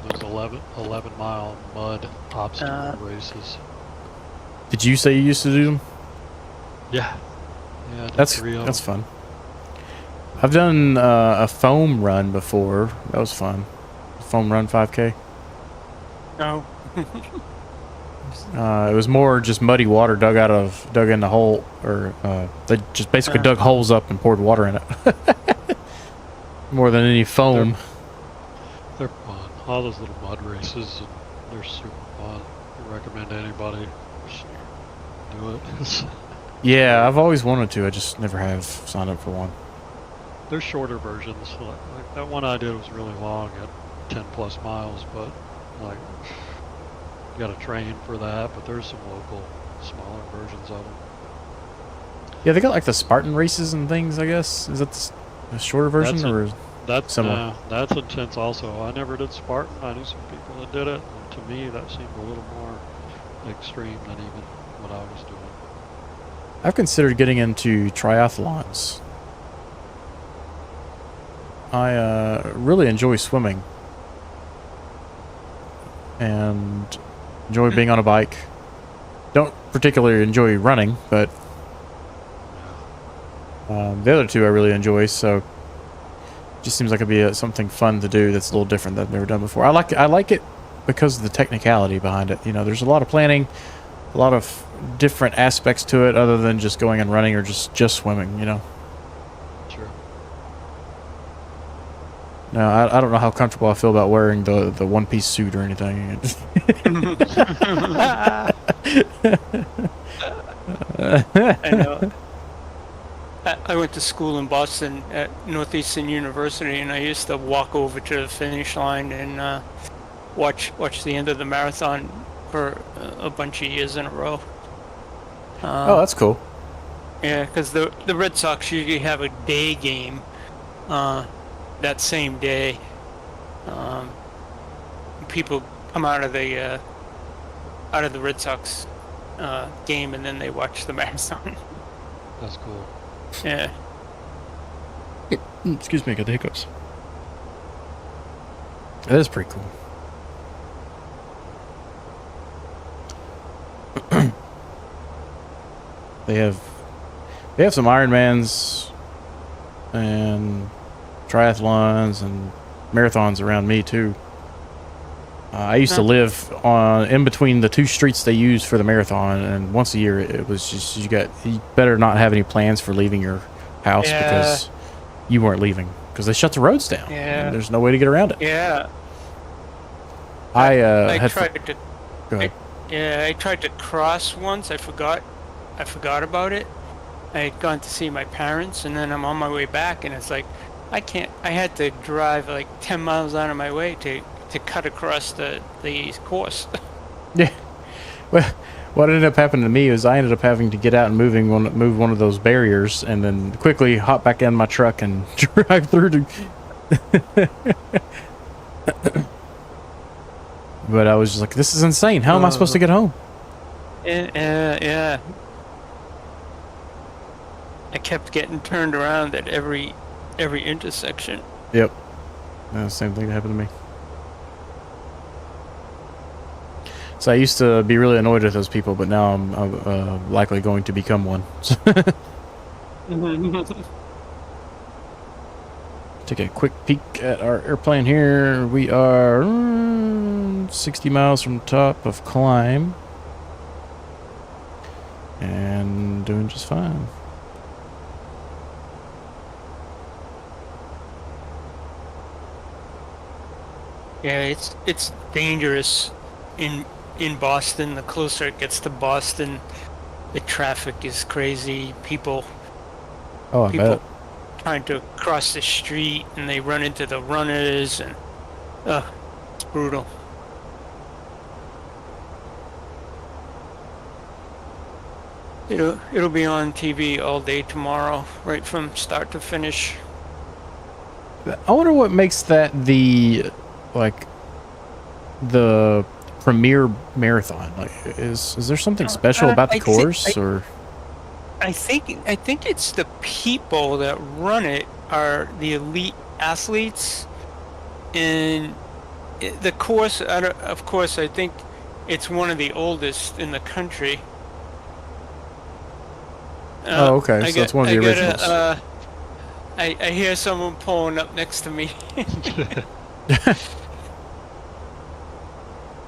Those 11-mile mud obstacle races. Did you say you used to do them? Yeah. Yeah, I did That's 3 of that's them. fun. I've done a foam run before. That was fun. Foam run 5K. No. It was more just muddy water dug in the hole, or they just basically dug holes up and poured water in it. More than any foam. They're fun. All those little mud races, they're super fun. I recommend anybody just do it. Yeah, I've always wanted to. I just never have signed up for one. There's shorter versions. Like that one I did was really long at 10 plus miles, but like you got to train for that. But there's some local, smaller versions of them. Yeah, they got like the Spartan races and things, I guess. Is that the shorter version That's similar? that's intense also. I never did Spartan. I knew some people that did it, and to me that seemed a little more extreme than even what I was doing. I've considered getting into triathlons. I really enjoy swimming and enjoy being on a bike. Don't particularly enjoy running, but the other two I really enjoy, so it just seems like it'd be something fun to do that's a little different that I've never done before. I like it because of the technicality behind it. You know, there's a lot of planning, a lot of different aspects to it other than just going and running or just swimming, you know. Sure. No, I don't know how comfortable I feel about wearing the one-piece suit or anything. I know. I went to school in Boston at Northeastern University, and I used to walk over to the finish line and watch the end of the marathon for a bunch of years in a row. Oh, that's cool. Yeah, because the Red Sox usually have a day game that same day. people come out of the Red Sox game, and then they watch the marathon. That's cool. Yeah. Excuse me, I got the hiccups. That is pretty cool. They have some Ironmans and triathlons and marathons around me too. I used to live in between the two streets they use for the marathon, and once a year it was just you better not have any plans for leaving your house because you weren't leaving because they shut the roads down. Yeah. And there's no way to get around it. Yeah. I tried to. Go ahead. I tried to cross once. I forgot about it. I had gone to see my parents, and then I'm on my way back, and it's like I had to drive like 10 miles out of my way to cut across the course. Yeah. Well, what ended up happening to me is I ended up having to get out and move one of those barriers, and then quickly hop back in my truck and drive through to. But I was just like, "This is insane. How am I supposed to get home?" Yeah. I kept getting turned around at every intersection. Yep. Same thing that happened to me. So I used to be really annoyed with those people, but now I'm likely going to become one. Take a quick peek at our airplane here. We are 60 miles from the top of climb. And doing just fine. Yeah, it's dangerous in Boston. The closer it gets to Boston, the traffic is crazy. People Bet. trying to cross the street, and they run into the runners, and it's brutal. It'll be on TV all day tomorrow, right from start to finish. I wonder what makes that the premier marathon. Like, is there something special about the course, or? I think it's the people that run it are the elite athletes, and the course. Of course, I think it's one of the oldest in the country. Okay, so it's one of the originals. I hear someone pulling up next to me.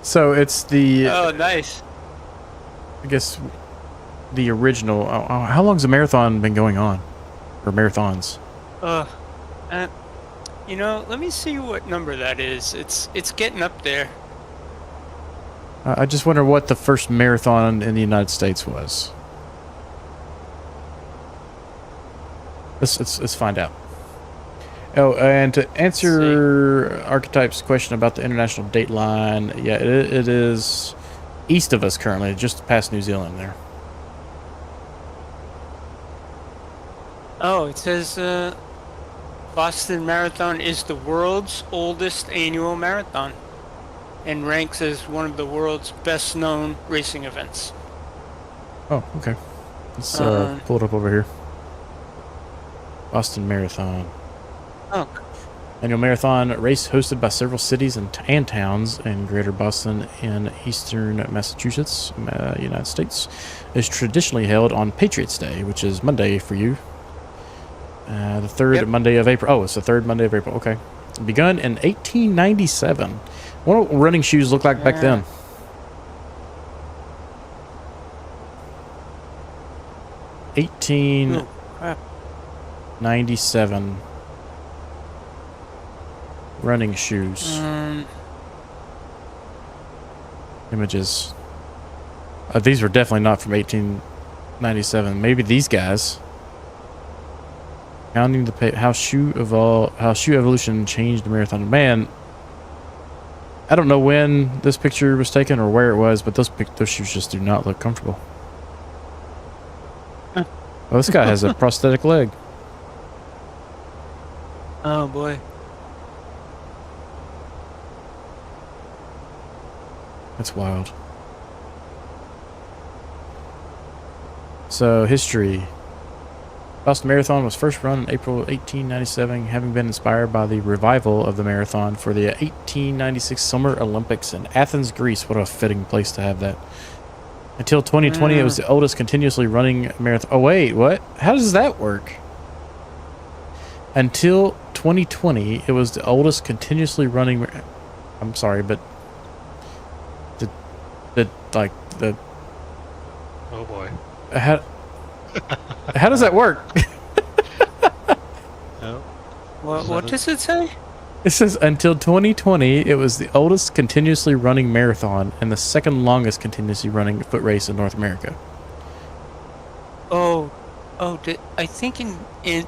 So it's the. Oh, nice. I guess the original. How long's the marathon been going on, or marathons? Let me see what number that is. It's getting up there. I just wonder what the first marathon in the United States was. Let's find out. Oh, and to answer Archetype's question about the international date line, yeah, it is east of us currently, just past New Zealand there. Oh, it says Boston Marathon is the world's oldest annual marathon and ranks as one of the world's best-known racing events. Oh, okay. Let's pull it up over here. Boston Marathon. Oh. Annual marathon race hosted by several cities and towns in Greater Boston in eastern Massachusetts, United States, is traditionally held on Patriots Day, which is Monday for you. The third Monday of April. Oh, it's the third Monday of April. Okay. Begun in 1897. What do running shoes look like back then? Oh, 1897. Running shoes. Images. These were definitely not from 1897. Maybe these guys. Counting how shoe evolution changed the marathon. Man, I don't know when this picture was taken or where it was, but those shoes just do not look comfortable. Well, this guy has a prosthetic leg. Oh boy. That's wild. So, history. Boston Marathon was first run in April 1897, having been inspired by the revival of the marathon for the 1896 Summer Olympics in Athens, Greece. What a fitting place to have that. Until 2020, it was the oldest continuously running marathon. Oh, wait, what? How does that work? Until 2020, it was the oldest continuously running... I'm sorry, but... The Oh boy. How does that work? No. What does it say? It says until 2020, it was the oldest continuously running marathon and the second longest continuously running foot race in North America. I think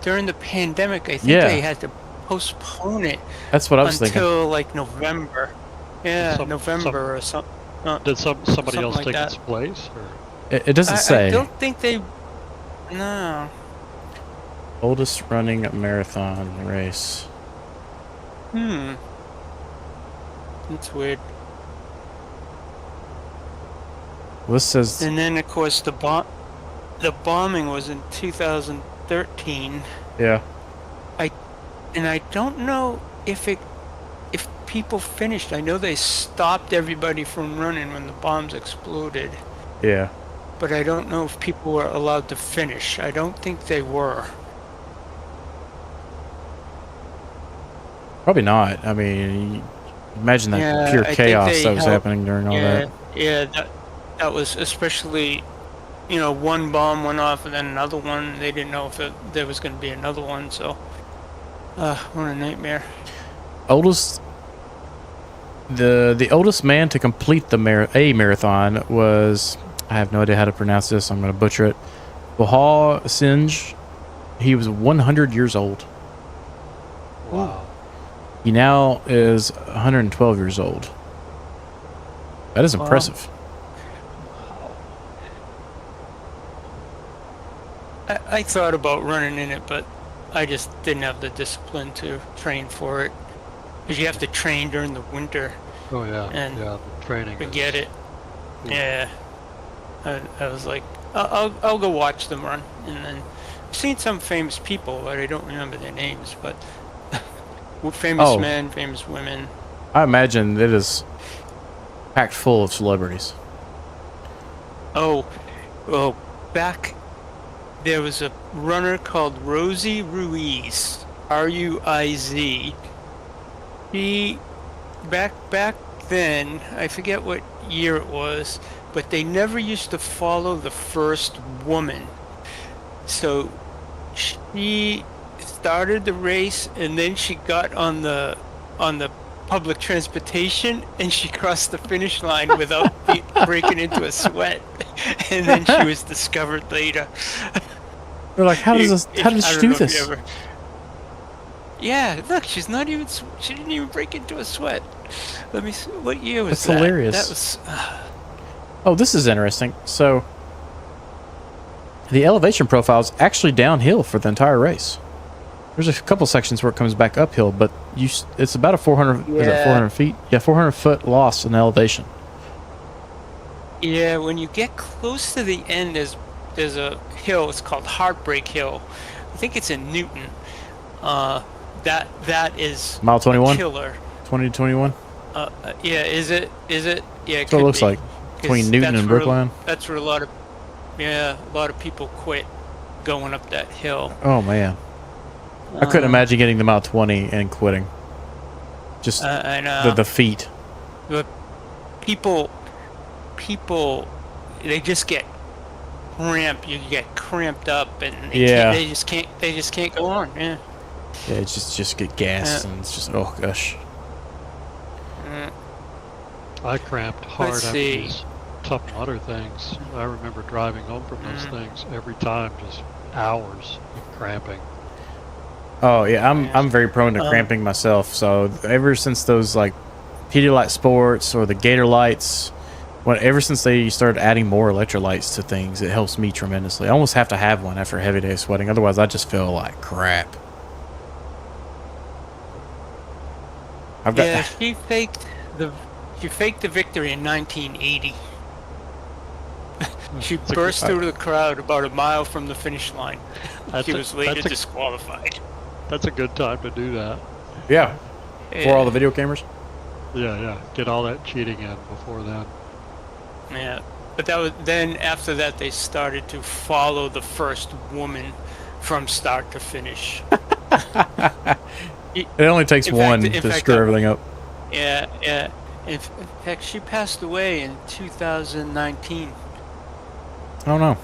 during the pandemic, I think Yeah. they had to postpone it That's what I was thinking. until like November. Yeah, November or something. Did somebody else like take that. its place? Or? It doesn't say. I don't think they. No. Oldest running marathon race. That's weird. Well, this says... And then, of course, the bombing was in 2013. Yeah. I don't know if people finished. I know they stopped everybody from running when the bombs exploded, Yeah. but I don't know if people were allowed to finish. I don't think they were. Probably not. I mean, imagine that Yeah, pure I think chaos they that was held- happening during all that. Yeah, that was especially, one bomb went off and then another one. They didn't know if there was going to be another one, so what a nightmare. The oldest man to complete the marathon was, I have no idea how to pronounce this, I'm going to butcher it, Bahal Sinj. He was 100 years old. Wow. He now is 112 years old. That is impressive. I thought about running in it, but I just didn't have the discipline to train for it. Because you have to train during the winter. Oh yeah. And yeah. The training. Forget it. Ooh. Yeah. I was like, I'll go watch them run. And then I've seen some famous people, but I don't remember their names. But famous men, famous women. I imagine it is packed full of celebrities. Well, back there was a runner called Rosie Ruiz, R-U-I-Z. She back then, I forget what year it was, but they never used to follow the first woman. So she started the race and then she got on the public transportation and she crossed the finish line without breaking into a sweat. And then she was discovered later. They're like, how does she do this? Yeah, look, she didn't even break into a sweat. Let me see, what year was That's that? hilarious. That was Oh, this is interesting. So, the elevation profile is actually downhill for the entire race. There's a couple sections where it comes back uphill, but it's about a 400. Is that 400 feet? Yeah, 400 foot loss in elevation. Yeah, when you get close to the end, there's a hill. It's called Heartbreak Hill. I think it's in Newton. That is Mile 21. Killer. 2021. Yeah, is it? Yeah, it That's what it looks like between Newton and Brookline. That's where a lot of people quit going up that hill. Oh man, I couldn't imagine getting to mile 20 and quitting. Just I know. the feet. But people, they just get cramped. You get cramped up, and they just can't go on. Yeah. Yeah, it's just get gas and it's just, oh gosh. I cramped hard Let's after see. these tough mudder things. I remember driving home from those things every time, just hours of cramping. Oh yeah, I'm very prone to cramping myself. So ever since those like Pedialyte Sports or the Gator Lights, ever since they started adding more electrolytes to things, it helps me tremendously. I almost have to have one after a heavy day of sweating, otherwise I just feel like crap. She faked the victory in 1980. She That's a burst good- through the crowd about a mile from the finish line. That's She a- was later that's a- disqualified. That's a good time to do that. Yeah. For all the video cameras. Yeah. Get all that cheating in before then. Yeah, but that was then. After that, they started to follow the first woman from start to finish. It only takes In fact- one in to fact, screw everything up. Yeah. In fact, she passed away in 2019. I don't know.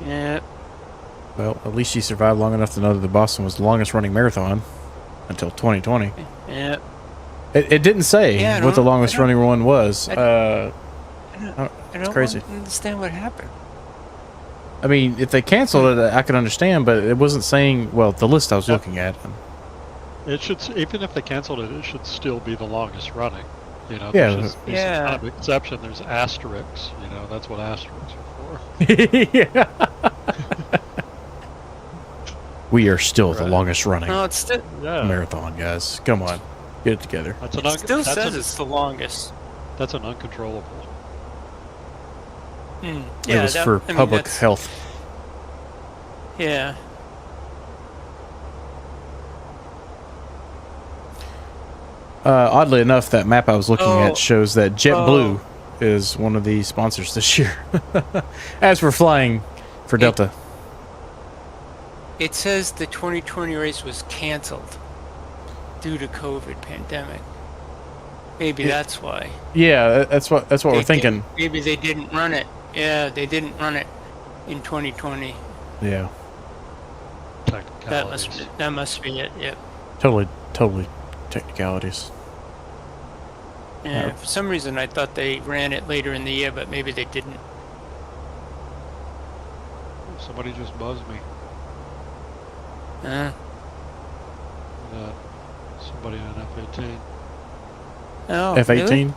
Yeah. Well, at least she survived long enough to know that the Boston was the longest running marathon until 2020. Yeah. It didn't say Yeah, I what the don't- longest I don't- running one was. I It's don't crazy. understand what happened. I mean, if they canceled it, I could understand, but it wasn't saying. Well, the list I was looking at. It should, even if they canceled it, it should still be the longest running. You know, Yeah. there's just, Yeah. some kind of exception. There's asterisks. You know, that's what asterisks are for. Yeah. We are still the Right. longest running No, it's still Yeah, marathon, guys. Come on, get it together. that's an it still that's says an, it's the longest. that's an uncontrollable. Mm. It was for public that's- health. Yeah. Oddly enough, that map I was looking Oh. at shows that JetBlue is one of the sponsors this year. As we're flying for Delta. It says the 2020 race was canceled due to COVID pandemic. Maybe that's why. Yeah, that's what we're They thinking. didn't- Maybe they didn't run it. Yeah, they didn't run it in 2020. Yeah, Technicalities. That must be it. Yep. totally technicalities. Yeah. For some reason, I thought they ran it later in the year, but maybe they didn't. Somebody just buzzed me. Somebody in an F-18. Oh, F-18. really?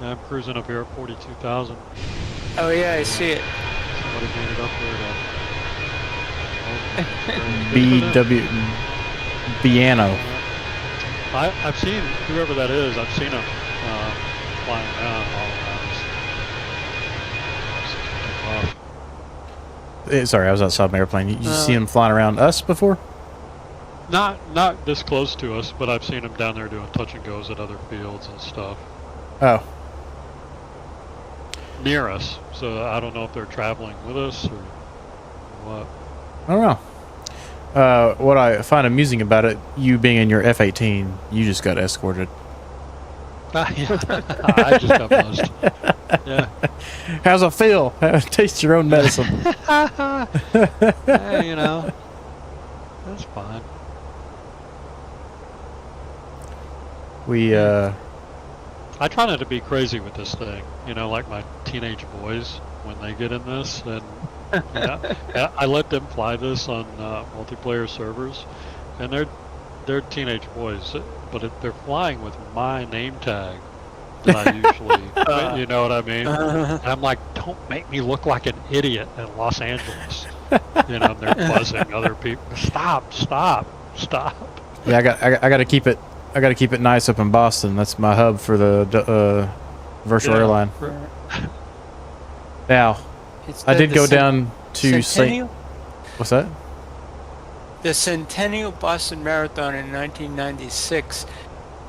Yeah, I'm cruising up here at 42,000. Oh yeah, I see it. Somebody made it up there. BW Biano. I've seen whoever that is. I've seen him flying around all around. Sorry, I was outside my airplane. You see him flying around us before? Not this close to us, but I've seen him down there doing touch and goes at other fields and stuff Oh, near us. So I don't know if they're traveling with us or what. I don't know. What I find amusing about it, you being in your F-18, you just got escorted. I just got buzzed. Yeah. How's it feel? Taste your own medicine. Hey, you know, that's fine. We I try not to be crazy with this thing, you know, like my teenage boys when they get in this, and yeah, I let them fly this on multiplayer servers, and they're teenage boys, but they're flying with my name tag that I usually, you know what I mean? And I'm like, don't make me look like an idiot in Los Angeles. You know, and they're buzzing other people. Stop. yeah, I got to keep it. I got to keep it nice up in Boston. That's my hub for the virtual Yeah. airline. Now, I did go down to St. Centennial? What's that? The Centennial Boston Marathon in 1996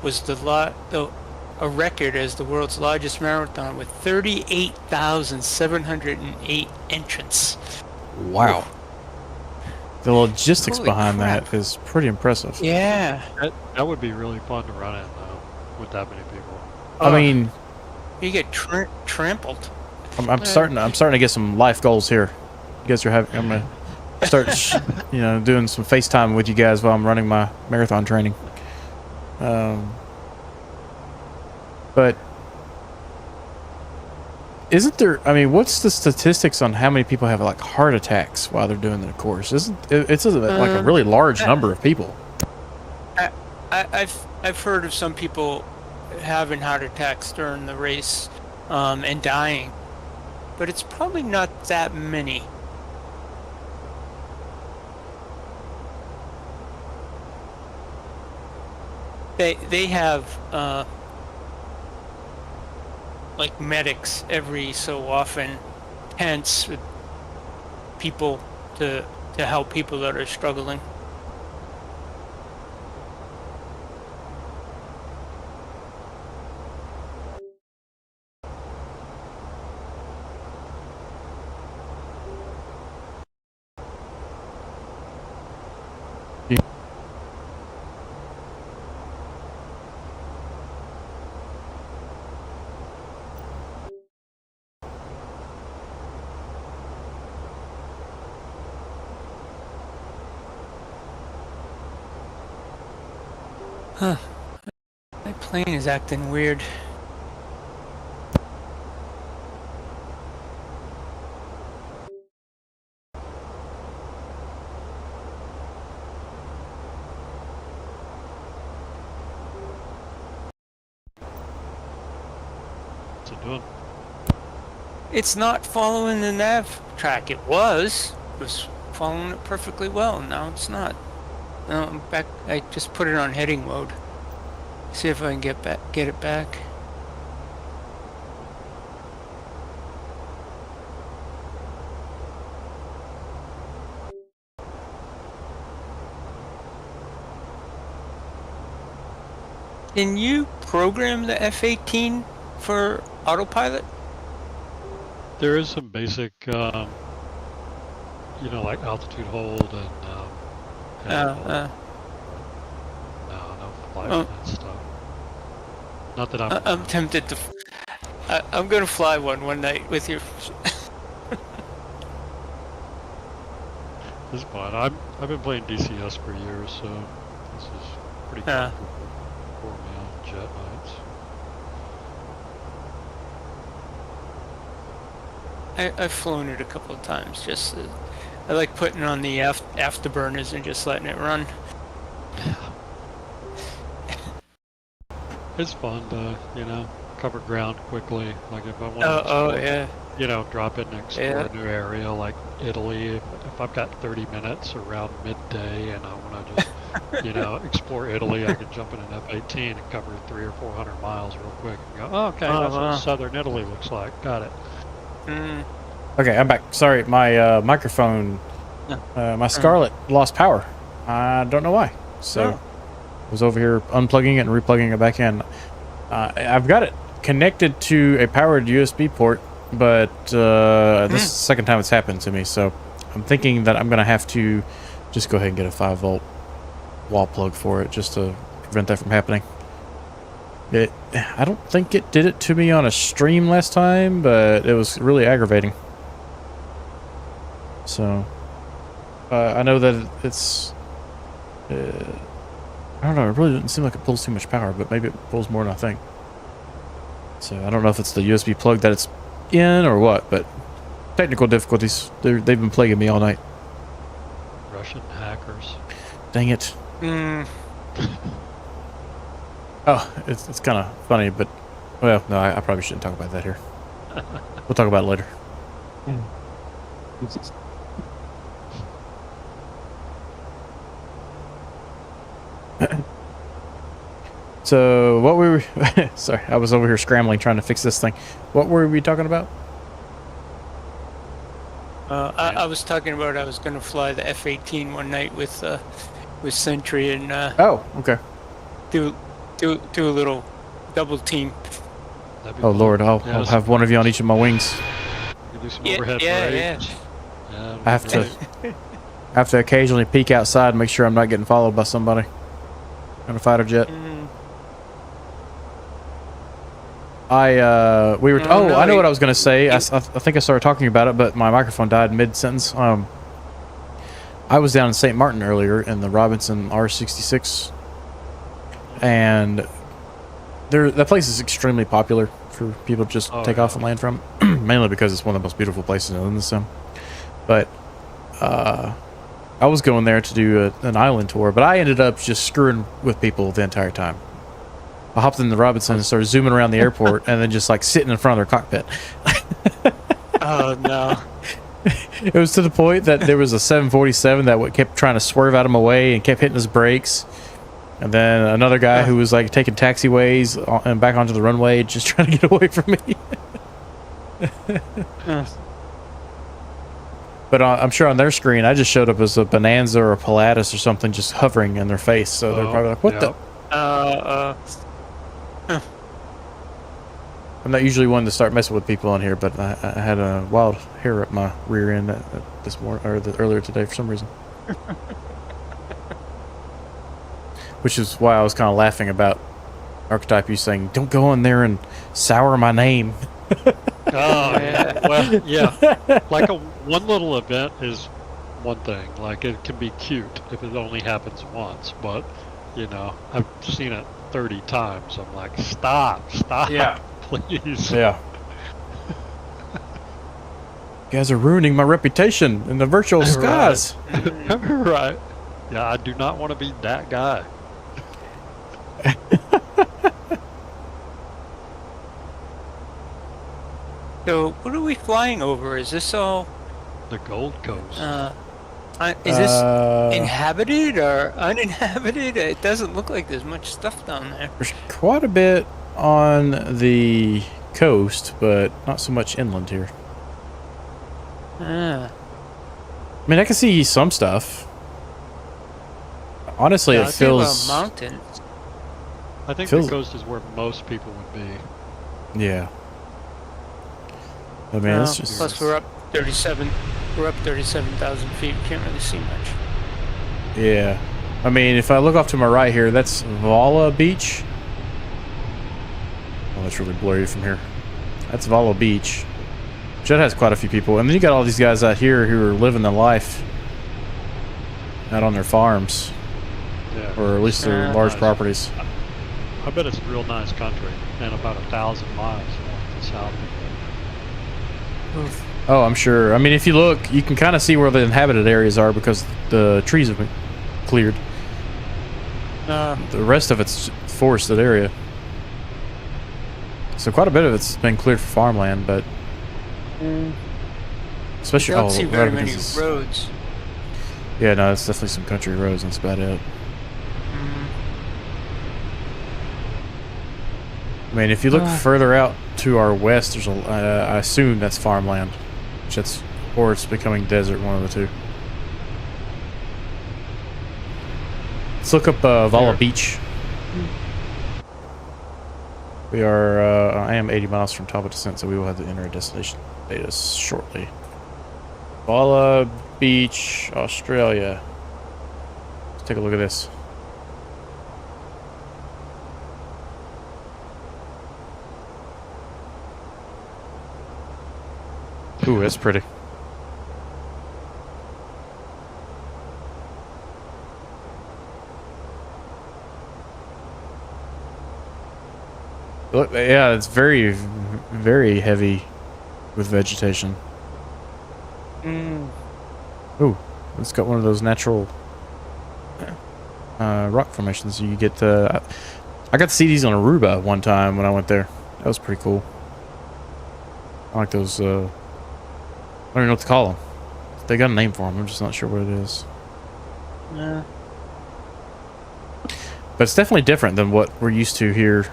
was a record as the world's largest marathon with 38,708 entrants. Wow. The logistics Holy behind crap. that is pretty impressive. Yeah. That would be really fun to run in, though, with that many people. I mean, You get trampled. I'm starting to get some life goals here. You guys are having. I'm gonna start, doing some FaceTime with you guys while I'm running my marathon training. But isn't there? I mean, what's the statistics on how many people have like heart attacks while they're doing the course? It's like a really large number of people? I've heard of some people having heart attacks during the race and dying, but it's probably not that many. They have like medics every so often, tents with people to help people that are struggling. Huh. My plane is acting weird. What's it doing? It's not following the nav track. It was following it perfectly well. Now it's not. No, I'm back. I just put it on heading mode. See if I can get it back. Can you program the F-18 for autopilot? There is some basic, like altitude hold and no flight and stuff. Not that I'm tempted to. I'm gonna fly one night with you. This is fun. I've been playing DCS for years, so this is pretty comfortable for me on jet nights. I've flown it a couple of times. Just I like putting on the afterburners and just letting it run. It's fun to, cover ground quickly. Like if I want to drop in and explore a new area like Italy, if I've got 30 minutes around midday and I want to just, explore Italy, I can jump in an F-18 and cover 300 or 400 miles real quick and go, oh, okay, that's what southern Italy looks like. Got it. Okay, I'm back. Sorry, my microphone, my Scarlett lost power. I don't know why. So I was over here unplugging it and replugging it back in. I've got it connected to a powered USB port, but this is the second time it's happened to me. So I'm thinking that I'm going to have to just go ahead and get a 5-volt wall plug for it just to prevent that from happening. I don't think it did it to me on a stream last time, but it was really aggravating. So I know that it's I don't know, it really doesn't seem like it pulls too much power, but maybe it pulls more than I think. So I don't know if it's the USB plug that it's in or what, but technical difficulties, they've been plaguing me all night. Russian hackers. Dang it. Oh, it's kind of funny, but, well, no, I probably shouldn't talk about that here. We'll talk about it later. So, what were we... Sorry, I was over here scrambling trying to fix this thing. What were we talking about? I was talking about I was going to fly the F-18 one night with Sentry and Oh, okay. do a little double team. Oh Lord, I'll have one of you on each of my wings. You do some overhead brakes. I have to occasionally peek outside and make sure I'm not getting followed by somebody on a fighter jet. I know what I was gonna say. I think I started talking about it, but my microphone died mid-sentence. I was down in St. Martin earlier in the Robinson R66, and that place is extremely popular for people to just take off and land from, mainly because it's one of the most beautiful places in the sim. But I was going there to do an island tour, but I ended up just screwing with people the entire time. I hopped in the Robinson and started zooming around the airport and then just like sitting in front of their cockpit. Oh no. It was to the point that there was a 747 that kept trying to swerve out of my way and kept hitting his brakes. And then another guy who was like taking taxiways and back onto the runway, just trying to get away from me. But I'm sure on their screen, I just showed up as a Bonanza or a Pilatus or something, just hovering in their face. So they're probably like, "What the?" I'm not usually one to start messing with people on here, but I had a wild hair up my rear end this morning or earlier today for some reason. Which is why I was kind of laughing about Archetype. You saying, "Don't go in there and sour my name." Oh, yeah. Well, yeah. Like one little event is one thing. Like it can be cute if it only happens once, but you know, I've seen it 30 times. I'm like, stop, Yeah. please. Yeah. You guys are ruining my reputation in the virtual skies. Right. Yeah, I do not want to be that guy. So, what are we flying over? Is this all? The Gold Coast. Is this inhabited or uninhabited? It doesn't look like there's much stuff down there. There's quite a bit on the coast, but not so much inland here. I mean, I can see some stuff. Honestly, it feels... mountains. I think the coast is where most people would be. Yeah. I mean, it's just... Plus, we're up 37. We're up 37,000 feet. Can't really see much. Yeah. I mean, if I look off to my right here, that's Vala Beach. Oh, that's really blurry from here. That's Vala Beach. That has quite a few people. And then you got all these guys out here who are living the life out on their farms. Yeah. Or at least their large nice. properties. I bet it's a real nice country and about 1,000 miles north and south. Oh, I'm sure. I mean, if you look, you can kind of see where the inhabited areas are because the trees have been cleared. The rest of it's forested area. So quite a bit of it's been cleared for farmland, but especially I don't see very many roads. Yeah, no, it's definitely some country roads. That's about it. I mean, if you look further out to our west, there's I assume that's farmland, or it's becoming desert, one of the two. Let's look up Vala Beach. We are, I am 80 miles from top of descent, so we will have to enter a destination data shortly. Vala Beach, Australia. Let's take a look at this. Ooh, that's pretty. Look, yeah, it's very, very heavy with vegetation. Ooh, it's got one of those natural rock formations. You get I got to see these on Aruba one time when I went there. That was pretty cool. I like those. I don't even know what to call them. They got a name for them. I'm just not sure what it is. Yeah. But it's definitely different than what we're used to here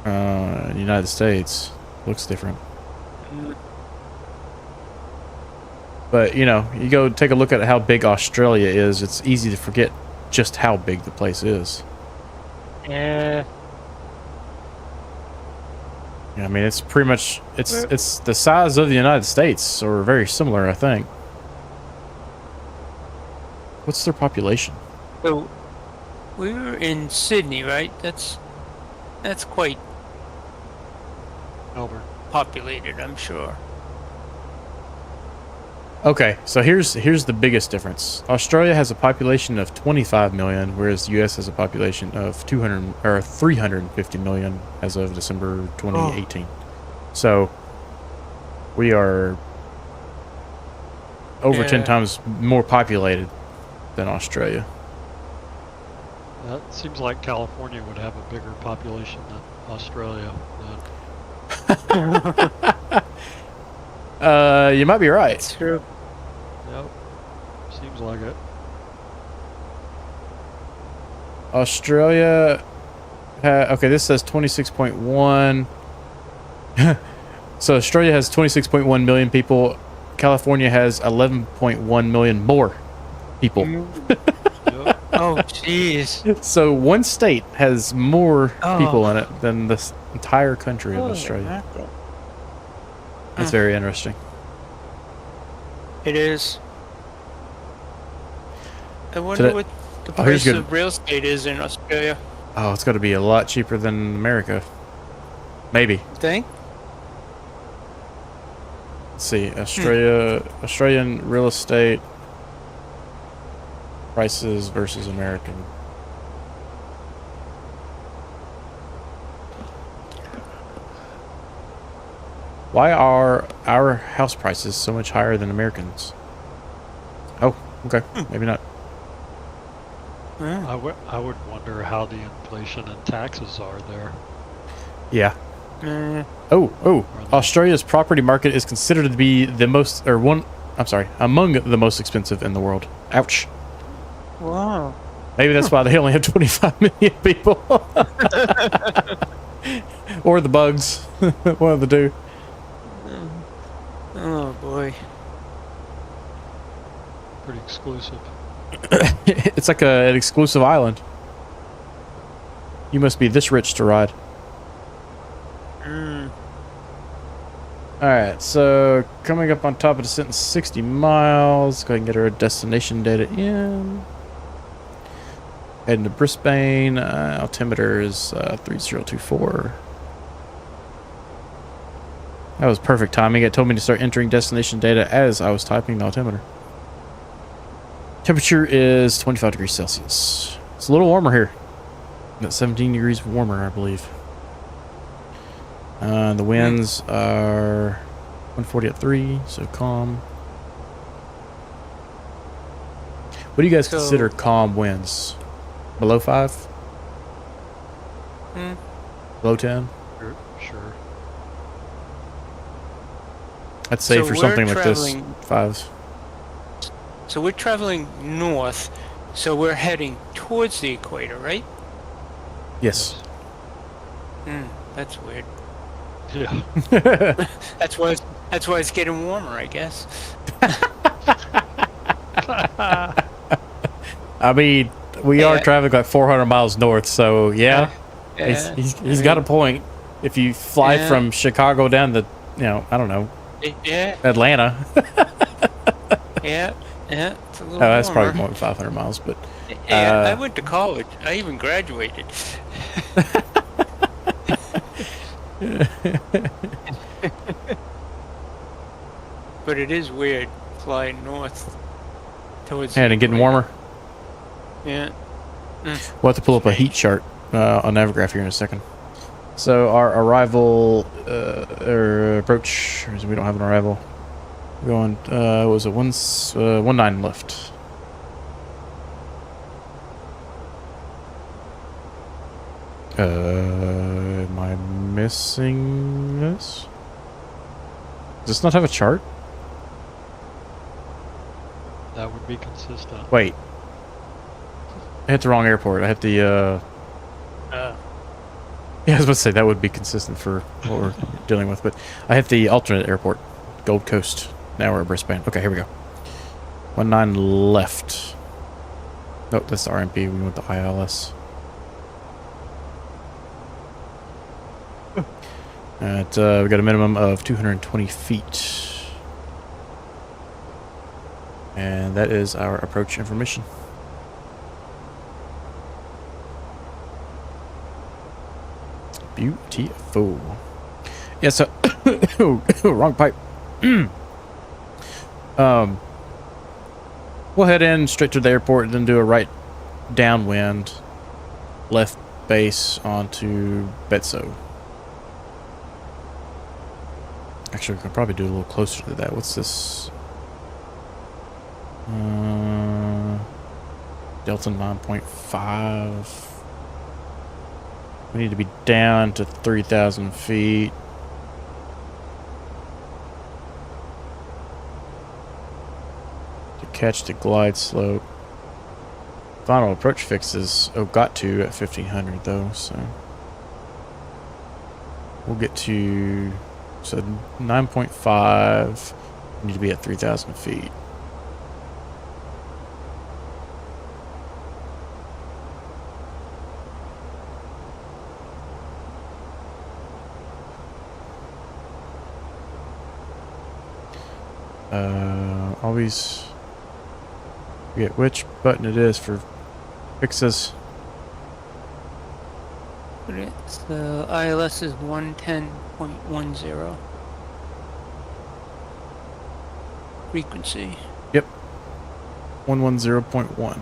in the United States. Looks different. But, you know, you go take a look at how big Australia is. It's easy to forget just how big the place is. Yeah. I mean, it's pretty much, it's the size of the United States, or very similar, I think. What's their population? So, we were in Sydney, right? That's quite Melbourne. populated, I'm sure. Okay, so here's the biggest difference. Australia has a population of 25 million, whereas the U.S. has a population of 350 million as of December 2018. So we are over 10 times more populated than Australia. That seems like California would have a bigger population than Australia. You might be right. That's true. Yep. Seems like it. Australia. Okay, this says 26.1. So Australia has 26.1 million people. California has 11.1 million more people. Yep. Oh, jeez. So one state has more Oh. people in it than the entire country of Holy Australia. mackerel. That's very interesting. It is. I that- wonder what the oh, here's price good. of real estate is in Australia. Oh, it's got to be a lot cheaper than America. Maybe. Think? Let's see. Australian real estate prices versus American. Why are our house prices so much higher than Americans? Oh, okay. Maybe not. Yeah. I would wonder how the inflation and taxes are there. Yeah. Mm, Oh. Are they- Australia's property market is considered to be the most, or one, I'm sorry, among the most expensive in the world. Ouch. wow. Maybe that's why they only have 25 million people. Or the bugs. One of the two. Oh boy. Pretty exclusive. It's like an exclusive island. You must be this rich to ride. Mm. Alright, so coming up on top of the sentence, 60 miles. Go ahead and get our destination data in. Heading to Brisbane. Altimeter is 3024. That was perfect timing. It told me to start entering destination data as I was typing the altimeter. Temperature is 25 degrees Celsius. It's a little warmer here. About 17 degrees warmer, I believe. The winds are 140 at 3, so calm. What do you guys So- consider calm winds? Below 5? Hmm. Below 10? Sure. I'd say So for we're something like this, traveling- 5s. So we're traveling north, so we're heading towards the equator, right? Yes. Hmm. That's weird. Yeah. That's why it's getting warmer, I guess. I mean, we are Yeah. traveling like 400 miles north, so yeah, Yeah. he's got a point. If you fly Yeah. from Chicago down to, I don't know, Yeah. Atlanta. Yeah. Yeah. It's a little Oh, that's warmer. probably more than 500 miles, but Yeah, I uh, went to college. I even graduated. But it is weird flying north towards. and getting warmer. Yeah. We'll have to pull up a heat chart on Navigraph here in a second. So our arrival or approach, we don't have an arrival. We're going, what was it 19 left. Am I missing this? Does this not have a chart? That would be consistent. Wait. I hit the wrong airport. I hit the, yeah, I was about to say that would be consistent for what we're dealing with, but I hit the alternate airport, Gold Coast. Now we're at Brisbane. Okay, here we go. 19 left. Oh, that's the RMP. We went to ILS. At, we got a minimum of 220 feet. And that is our approach information. Beautiful. Yeah, so wrong pipe. We'll head in straight to the airport, then do a right downwind, left base onto Betso. Actually, we could probably do a little closer to that. What's this? Delta 9.5. We need to be down to 3,000 feet. To catch the glide slope. final approach fixes got to at 1500 though, so we'll get to 9.5. We need to be at 3,000 feet. Always forget which button it is for fixes. The ILS is 110.10. Frequency. Yep. 110.1.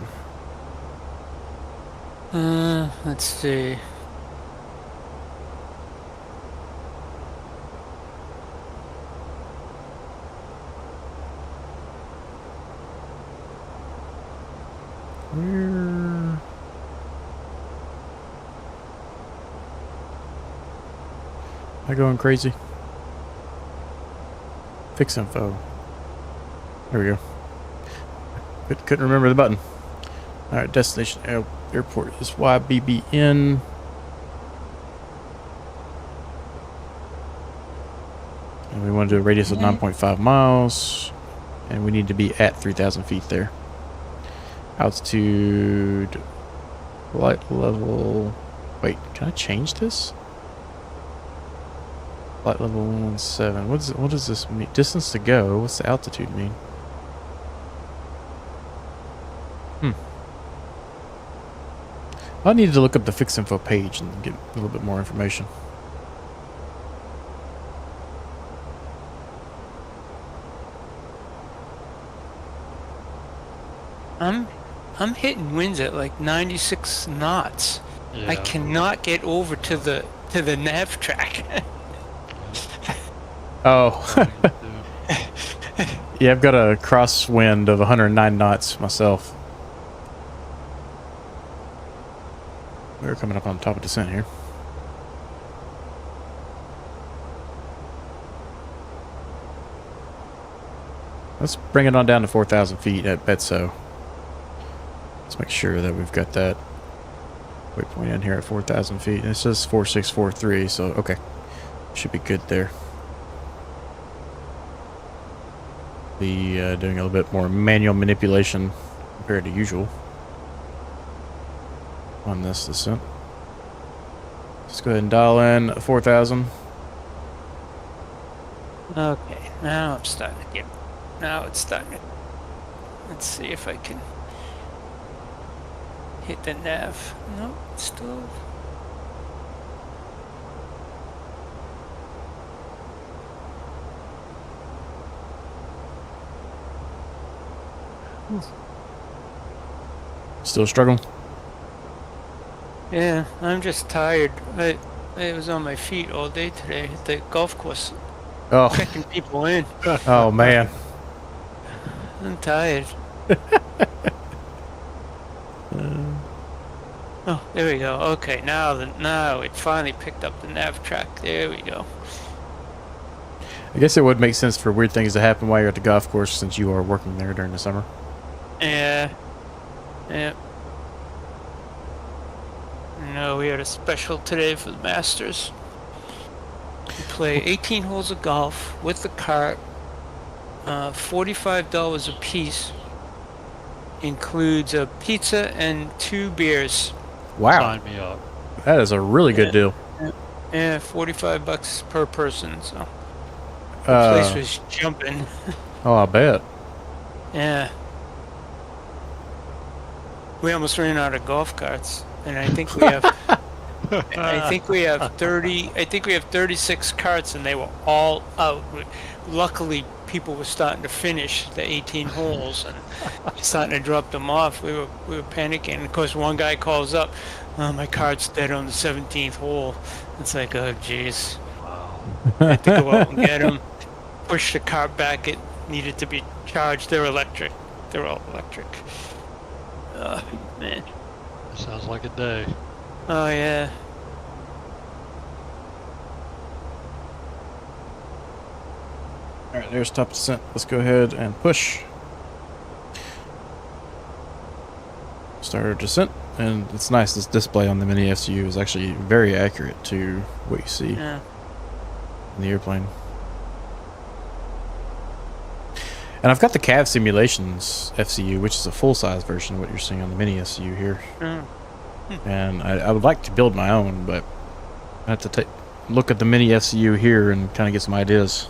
Let's see. Where? Am I going crazy? Fix info. There we go. Couldn't remember the button. Alright, destination airport is YBBN. And we want to do a radius of 9.5 miles. And we need to be at 3,000 feet there. Altitude, flight level. Wait, can I change this? Flight level 117. What does this mean? Distance to go. What's the altitude mean? I needed to look up the fix info page and get a little bit more information. I'm hitting winds at like 96 knots. Yeah. I cannot get over to the nav track. Oh. Yeah, I've got a crosswind of 109 knots myself. We're coming up on top of descent here. Let's bring it on down to 4,000 feet at Betso. Let's make sure that we've got that waypoint in here at 4,000 feet. And it says 4643, so okay. Should be good there. Be doing a little bit more manual manipulation compared to usual on this descent. Let's go ahead and dial in 4,000. Okay, now I'm starting to get. Now it's starting to. Let's see if I can hit the nav. No, it's still. Still struggling? Yeah, I'm just tired. I was on my feet all day today at the golf course, Oh, checking people in. oh man. I'm tired. Oh, there we go. Okay, now it finally picked up the nav track. There we go. I guess it would make sense for weird things to happen while you're at the golf course since you are working there during the summer. Yeah. Yeah. No, we had a special today for the Masters. We play 18 holes of golf with the cart. $45 a piece. Includes a pizza and 2 beers. Wow, Sign me up. that is a really good deal. Yeah, $45 per person. So the place was jumping. Oh, I bet. Yeah. We almost ran out of golf carts, and I think we have. I think we have 36 carts, and they were all out. Luckily, people were starting to finish the 18 holes and starting to drop them off. We were panicking. And of course, one guy calls up, "Oh, my cart's dead on the 17th hole." It's like, oh, jeez. Wow. I had to go out and get him. Push the cart back. It needed to be charged. They're electric. They're all electric. Oh, man. Sounds like a day. Oh, yeah. Alright, there's top descent. Let's go ahead and push. Started descent, and it's nice. This display on the miniFCU is actually very accurate to what you see Yeah. in the airplane. And I've got the CAV Simulations FCU, which is a full-size version of what you're seeing on the miniFCU here. Mm. And I would like to build my own, but I have to look at the miniFCU here and kind of get some ideas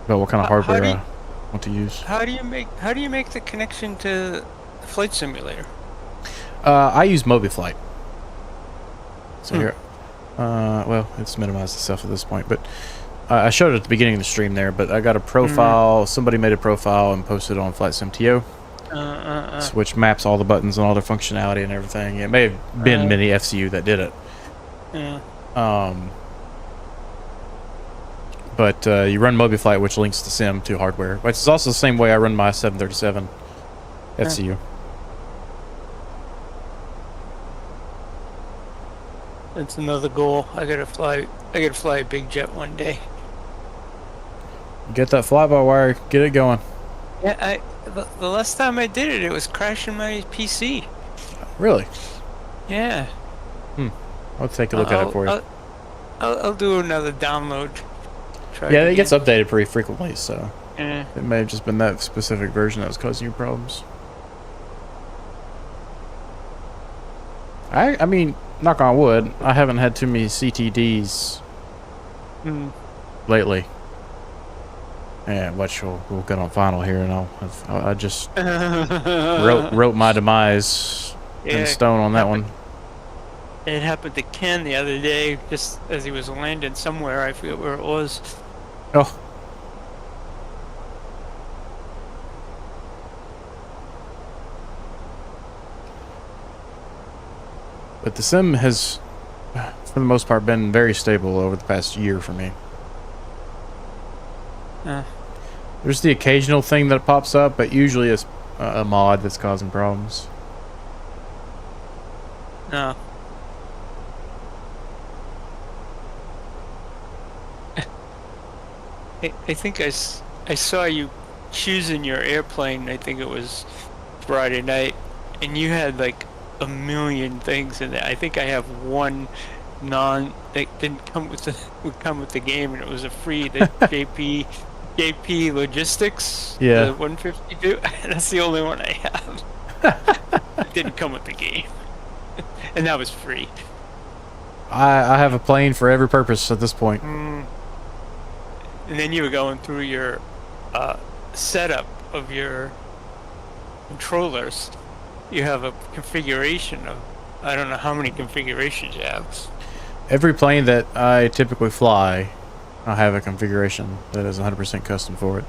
about what kind of hardware I want to use. How do you make the connection to the flight simulator? I use MobiFlight. So here, well, it's minimized itself at this point, but I showed it at the beginning of the stream there. But I got a profile. Somebody made a profile and posted it on FlightSimTO, which maps all the buttons and all their functionality and everything. It may have been miniFCU that did it. Yeah. But you run MobiFlight, which links the sim to hardware, which is also the same way I run my 737 FCU. That's another goal. I gotta fly a big jet one day. Get that fly-by-wire, get it going. Yeah, the last time I did it, it was crashing my PC. Really? Yeah. I'll take a look at it for you. I'll do another download. Yeah, it gets updated pretty frequently, so Yeah. it may have just been that specific version that was causing you problems. I mean, knock on wood, I haven't had too many CTDs lately. Yeah, which we'll get on final here, and I just wrote my demise in stone on that one. It happened to Ken the other day, just as he was landing somewhere. I forget where it was. Oh. But the sim has, for the most part, been very stable over the past year for me. There's the occasional thing that pops up, but usually it's a mod that's causing problems. No. I think I saw you choosing your airplane. I think it was Friday night, and you had like a million things in there. I think I have one that didn't come with would come with the game, and it was a free the JP Logistics. Yeah. The 152. That's the only one I have. It didn't come with the game, and that was free. I have a plane for every purpose at this point. And then you were going through your setup of your controllers. You have a configuration of, I don't know how many configurations you have. Every plane that I typically fly, I have a configuration that is 100% custom for it.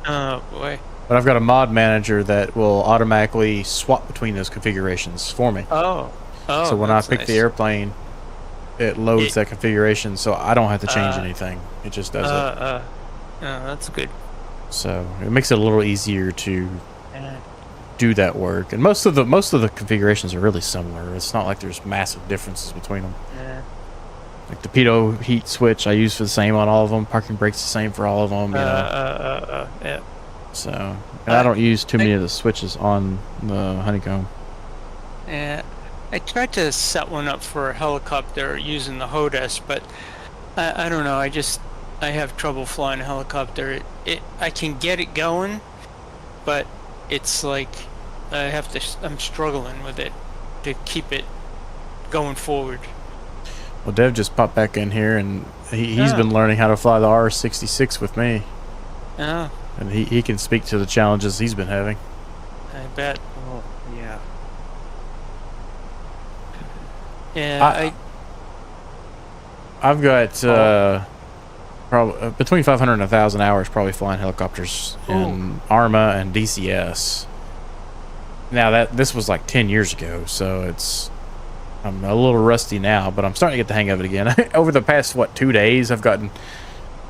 Oh boy. But I've got a mod manager that will automatically swap between those configurations for me. Oh. So when I pick the airplane, it loads that configuration, so I don't have to change anything. It just does it. That's good. So it makes it a little easier to do that work. And most of the configurations are really similar. It's not like there's massive differences between them. Yeah. Like the pitot heat switch I use for the same on all of them. Parking brake's the same for all of them. You know. Yeah. So, and I don't use too many of the switches on the Honeycomb. Yeah. I tried to set one up for a helicopter using the HODES, but I don't know. I have trouble flying a helicopter. I can get it going, but it's like I'm struggling with it to keep it going forward. Well, Dev just popped back in here, and he's been learning how to fly the R66 with me. Oh. And he can speak to the challenges he's been having. I bet. Oh, yeah. Yeah, I've got probably between 500 and 1,000 hours probably flying helicopters in ARMA and DCS. Now this was like 10 years ago, so I'm a little rusty now, but I'm starting to get the hang of it again. Over the past 2 days, I've gotten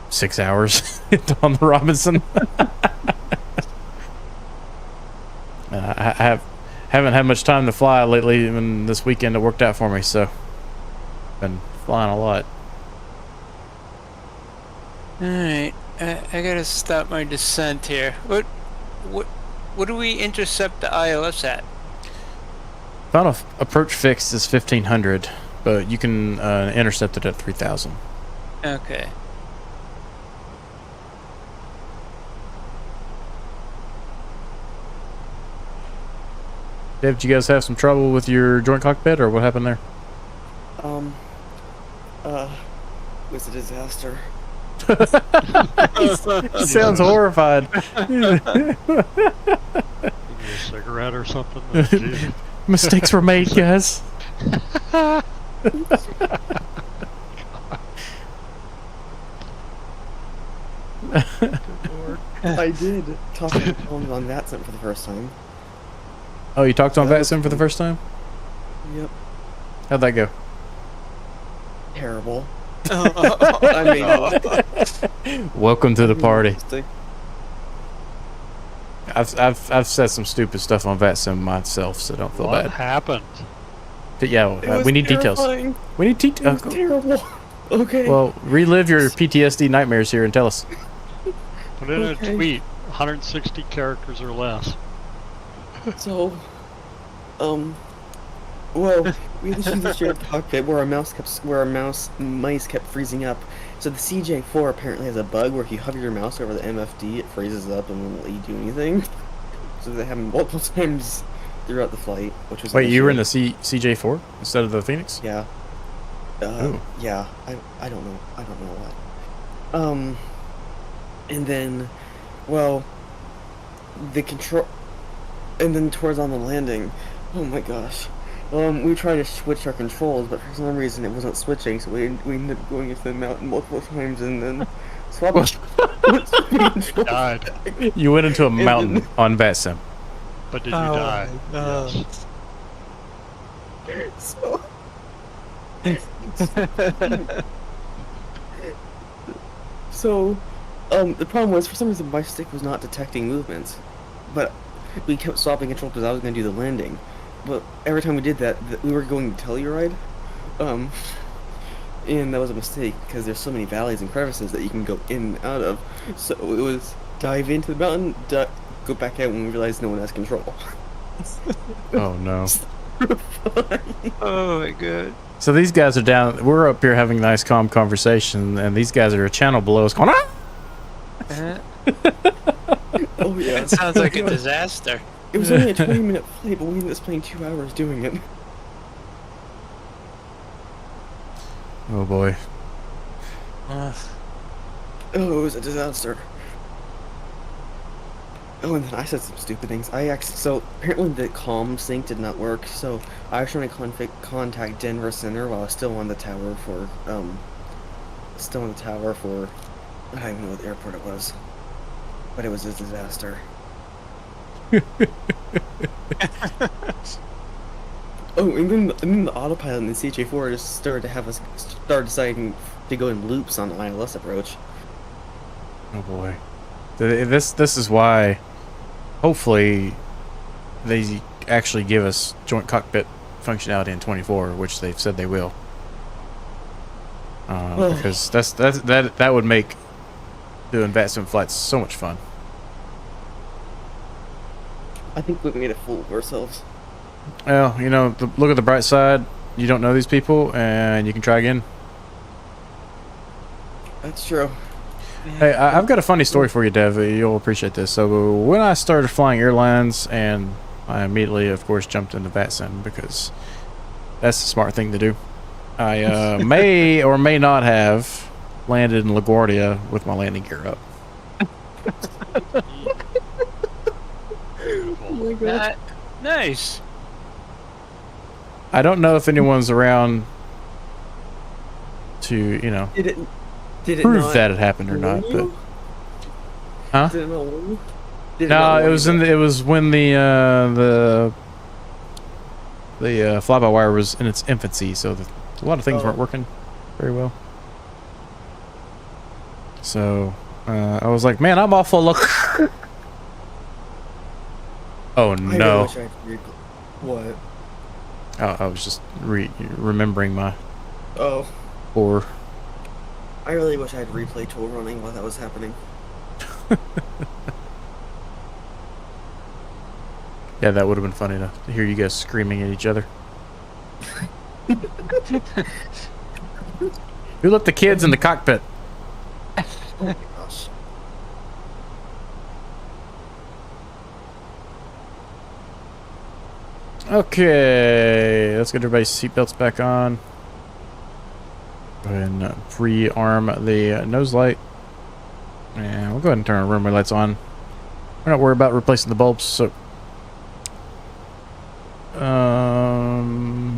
6 hours on the Robinson. I haven't had much time to fly lately, and this weekend it worked out for me, so been flying a lot. Alright, I gotta stop my descent here. What do we intercept the ILS at? Final approach fix is 1500, but you can intercept it at 3000. Okay. Dev, did you guys have some trouble with your joint cockpit, or what happened there? It was a disaster. He sounds horrified. Give me a cigarette or something. Oh, geez. Mistakes were made, guys. I did talk to Holmes on that for the first time. Oh, you talked on That was VATSIM for the first time? Yep. How'd that go? Terrible. I mean, Welcome to the party. realistic. I've said some stupid stuff on VATSIM myself, so don't feel What bad. happened? But yeah, It was we need details. terrifying. We need It was terrible. Okay. Well, relive your PTSD nightmares here and tell us. Put in Okay. a tweet, 160 characters or less. So, well, we had to shared cockpit where mice kept freezing up. So the CJ4 apparently has a bug where if you hover your mouse over the MFD, it freezes up and won't let you do anything. So that happened multiple times throughout the flight, which was an Wait, you were in issue. the CJ4 instead of the Phoenix? Yeah. Ooh. Yeah. I don't know. I don't know what. And then, well, the control, and then towards on the landing. Oh my gosh. We tried to switch our controls, but for some reason it wasn't switching, so we ended up going into the mountain multiple times and then swapping controls. Died. You went into a then- mountain on VATSIM. But did you die? God. Yes. So, so, the problem was for some reason my stick was not detecting movements, but we kept swapping control because I was going to do the landing. But every time we did that, we were going to Telluride, and that was a mistake because there's so many valleys and crevices that you can go in and out of. So it was dive into the mountain, go back out when we realized no one has control. Oh no. Oh my god. So these guys are down. We're up here having a nice, calm conversation, and these guys are a channel below us going, ah! Oh yeah. That sounds like a disaster. It was only a 20-minute flight, but we ended up spending 2 hours doing it. Oh boy. Ugh. Oh, it was a disaster. Oh, and then I said some stupid things. So apparently the comm sync did not work, so I was trying to contact Denver Center while I was still on the tower for, I don't even know what airport it was. But it was a disaster. Oh, and then the autopilot in the CJ4 just started to have us start deciding to go in loops on the ILS approach. Oh boy. This is why, hopefully, they actually give us joint cockpit functionality in 24, which they've said they will. Because that would make doing VATSIM flights so much fun. I think we made a fool of ourselves. Well, you know, look at the bright side. You don't know these people, and you can try again. That's true. Hey, I've got a funny story for you, Dev. You'll appreciate this. So when I started flying airlines, and I immediately, of course, jumped into VATSIM because that's the smart thing to do. I may or may not have landed in LaGuardia with my landing gear up. Oh my god. Nice. I don't know if anyone's around to, you know, Did it prove not that it happened or not. warn But you? huh? Did it not warn you? Did it No, not it warn was you? it was when the fly-by-wire was in its infancy, so a lot of things weren't working very well. So I was like, man, I'm awful luck. Oh I really no! wish I had what? I was just remembering my Oh, poor. I really wish I had replay tool running while that was happening. Yeah, that would have been funny to hear you guys screaming at each other. Who let the kids in the cockpit? Oh my gosh. Okay, let's get everybody's seatbelts back on. Go ahead and pre-arm the nose light. And we'll go ahead and turn our runway lights on. We're not worried about replacing the bulbs, so...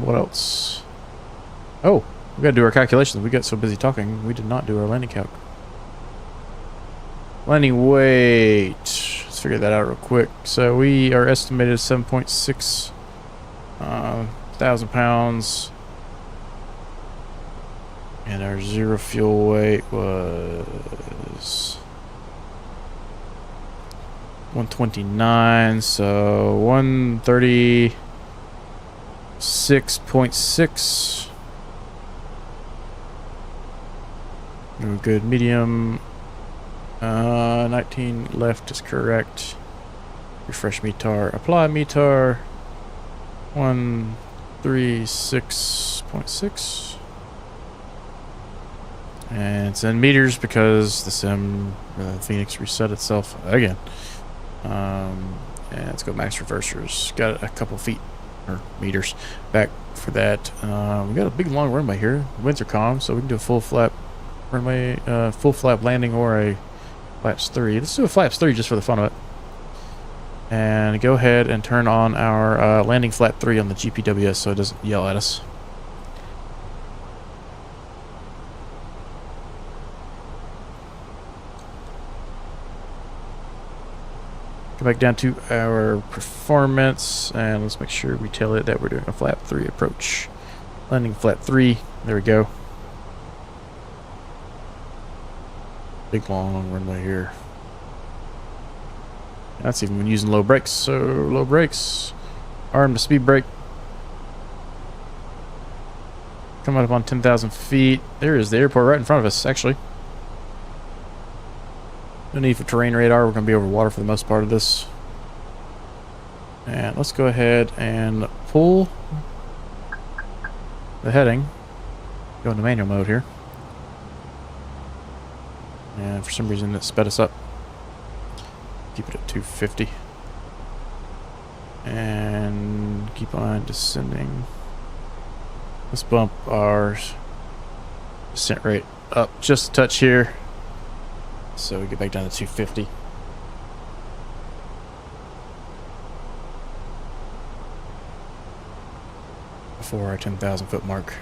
what else? Oh, we gotta do our calculations. We got so busy talking, we did not do our landing calc. Landing weight. Let's figure that out real quick. So we are estimated 7.6 thousand pounds. And our zero fuel weight was 129, so 136.6. Good. Medium. 19 left is correct. Refresh METAR. Apply METAR. 136.6. And it's in meters because the sim Phoenix reset itself again. And let's go max reversers. Got a couple feet or meters back for that. We got a big long runway here. Winds are calm, so we can do a full flap runway, full flap landing or a flaps 3. Let's do a flaps 3 just for the fun of it. And go ahead and turn on our landing flap 3 on the GPWS so it doesn't yell at us. Go back down to our performance and let's make sure we tell it that we're doing a flap 3 approach. Landing flap 3. There we go. Big long runway here. That's even when using low brakes. So low brakes. Arm to speed brake. Coming up on 10,000 feet. There is the airport right in front of us, actually. No need for terrain radar. We're going to be over water for the most part of this. And let's go ahead and pull the heading. Go into manual mode here. And for some reason it sped us up. Keep it at 250. And keep on descending. Let's bump our descent rate up just a touch here. So we get back down to 250. Before our 10,000 foot mark.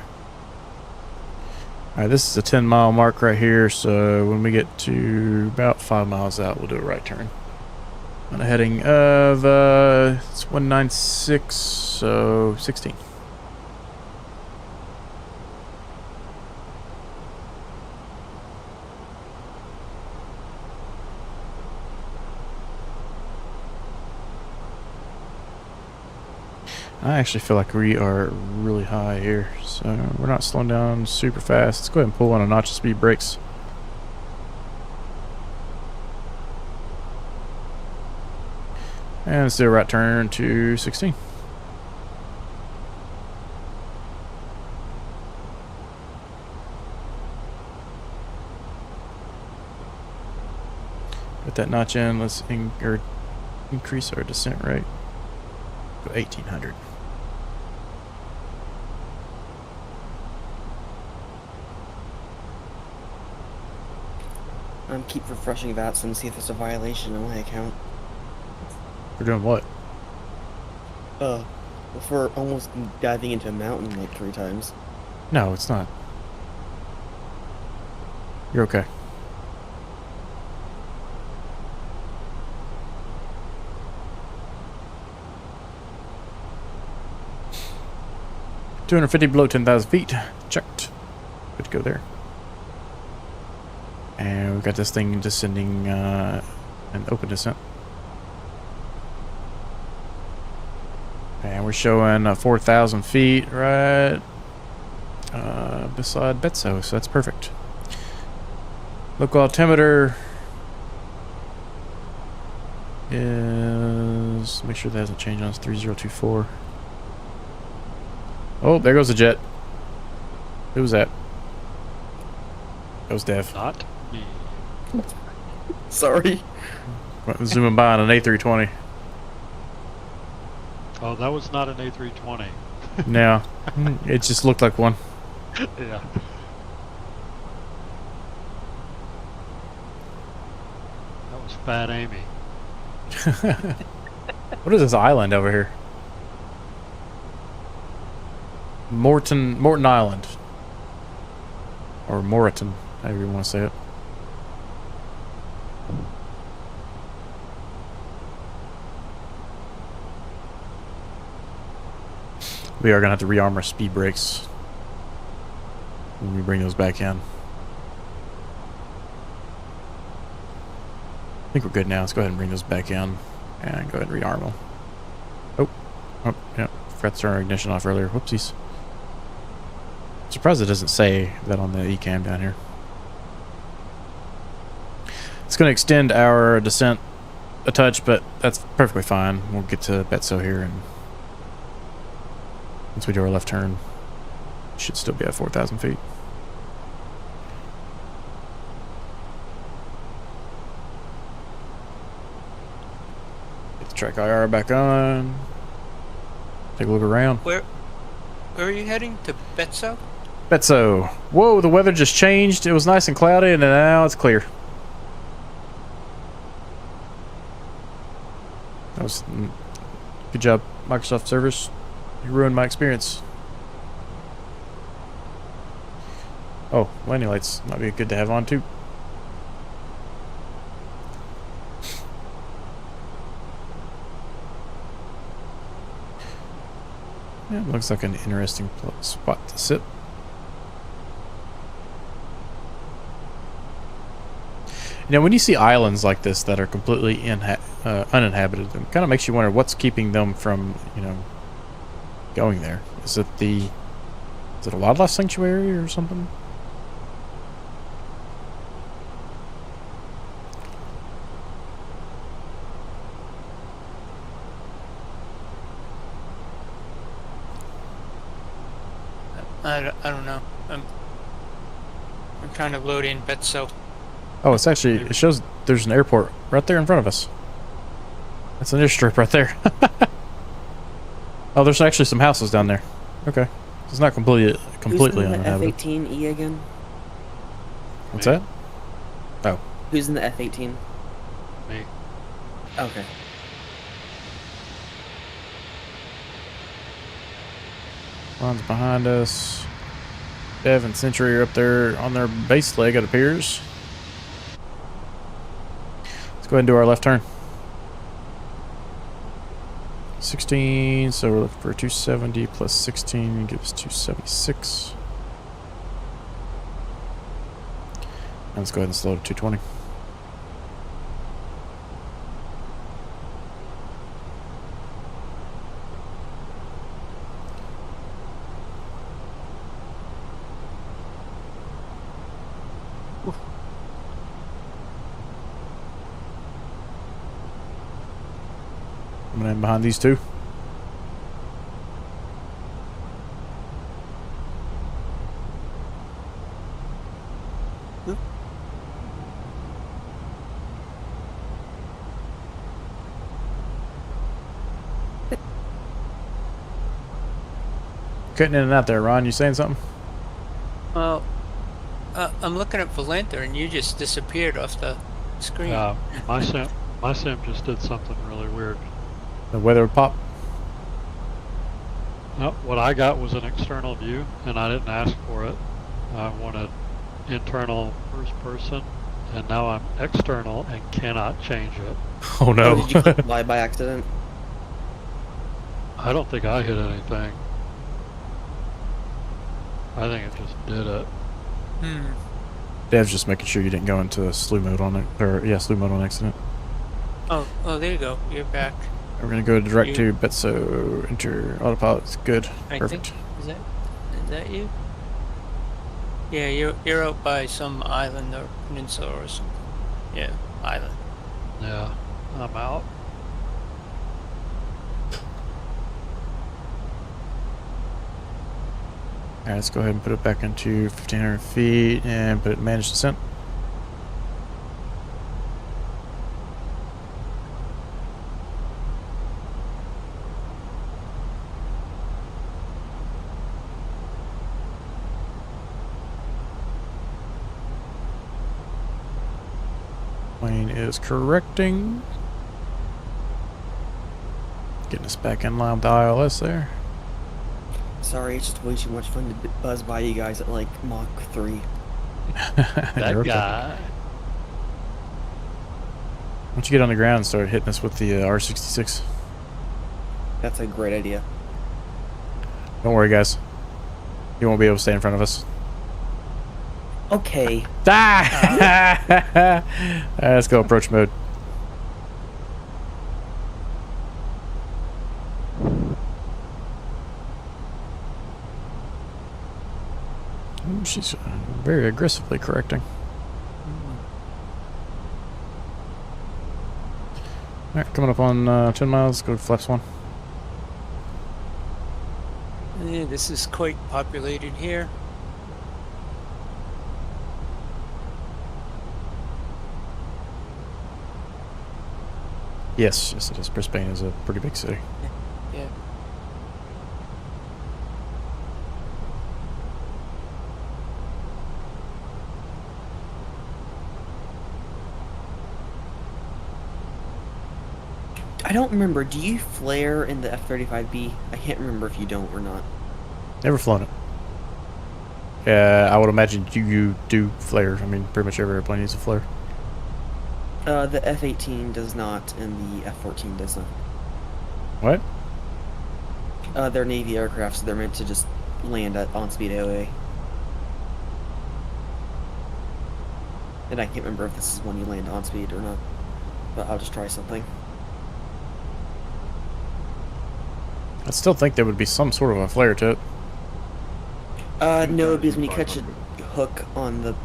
Alright, this is a 10-mile mark right here, so when we get to about 5 miles out, we'll do a right turn. On a heading of, it's 196, so 16. I actually feel like we are really high here, so we're not slowing down super fast. Let's go ahead and pull on a notch of speed brakes. And let's do a right turn to 16. Put that notch in. Let's increase our descent rate to 1800. Keep refreshing that so see if there's a violation on my account. We're doing what? For almost diving into a mountain like 3 times. No, it's not. You're okay. $250 below 10,000 feet. Checked. Good to go there. And we've got this thing descending an open descent. And we're showing 4,000 feet right beside Betso, so that's perfect. Local altimeter is is. Make sure that hasn't changed on us. 3024. Oh, there goes the jet. Who was that? That was Dev. Not me. Sorry. Zooming by on an A320. Oh, that was not an A320. No, it just looked like one. Yeah. That was Fat Amy. What is this island over here? Morton Island. Or Moreton, however you want to say it. We are going to have to rearm our speed brakes when we bring those back in. I think we're good now. Let's go ahead and bring those back in and go ahead and rearm them. Oh, yeah. Forgot to turn our ignition off earlier. Whoopsies. Surprised it doesn't say that on the eCam down here. It's going to extend our descent a touch, but that's perfectly fine. We'll get to Betso here, and once we do our left turn, we should still be at 4,000 feet. Get the track IR back on. Take a look around. Where are you heading? To Betso? Betso. Whoa, the weather just changed. It was nice and cloudy, and now it's clear. That was good job, Microsoft servers. You ruined my experience. Oh, landing lights might be good to have on too. Yeah, looks like an interesting spot to sit. You know, when you see islands like this that are completely uninhabited, it kind of makes you wonder what's keeping them from, you know, going there. Is it a wildlife sanctuary or something? I don't know. I'm trying to load in Betso. Oh, it's actually, it shows there's an airport right there in front of us. That's an airstrip right there. Oh, there's actually some houses down there. Okay. It's not completely Who's in the uninhabited. F-18E again? What's that? Oh. Who's in the F-18? Me. Okay. One's behind us. Dev and Century are up there on their base leg, it appears. Let's go ahead and do our left turn. 16, so we're looking for 270 plus 16 gives 276. And let's go ahead and slow to 220. Coming in behind these two. Cutting in and out there, Ron. You saying something? Well, I'm looking at Valenta and you just disappeared off the screen. My sim just did something really weird. The weather pop. No, what I got was an external view, and I didn't ask for it. I wanted internal first person, and now I'm external and cannot change it. Oh no. Oh, did you click Y by accident? I don't think I hit anything. I think it just did it. Dev's just making sure you didn't go into slew mode on it, or yeah, slew mode on accident. Oh, there you go. You're back. We're gonna go direct to Betso, enter autopilot's good. I Perfect. think, is that you? Yeah, you're out by some island or peninsula or something. Yeah, island. Yeah, I'm out. Alright, let's go ahead and put it back into 1,500 feet and put it in managed descent. Plane is correcting. Getting us back in line with the ILS there. Sorry, it's just way too much fun to buzz by you guys at like Mach 3. That You're okay. guy. Once you get on the ground and start hitting us with the R66. That's a great idea. Don't worry, guys. You won't be able to stay in front of us. Okay. Ah! Let's go approach mode. Ooh, she's very aggressively correcting. Alright, coming up on 10 miles. Go to flaps 1. Yeah, this is quite populated here. Yes, yes it is. Brisbane is a pretty big city. Yeah. I don't remember. Do you flare in the F-35B? I can't remember if you don't or not. Never flown it. Yeah, I would imagine you do flare. I mean, pretty much every airplane needs a flare. The F-18 does not, and the F-14 does not. What? They're Navy aircraft, so they're meant to just land at on-speed AOA. And I can't remember if this is when you land on speed or not, but I'll just try something. I still think there would be some sort of a flare to it. No, because when you catch a hook on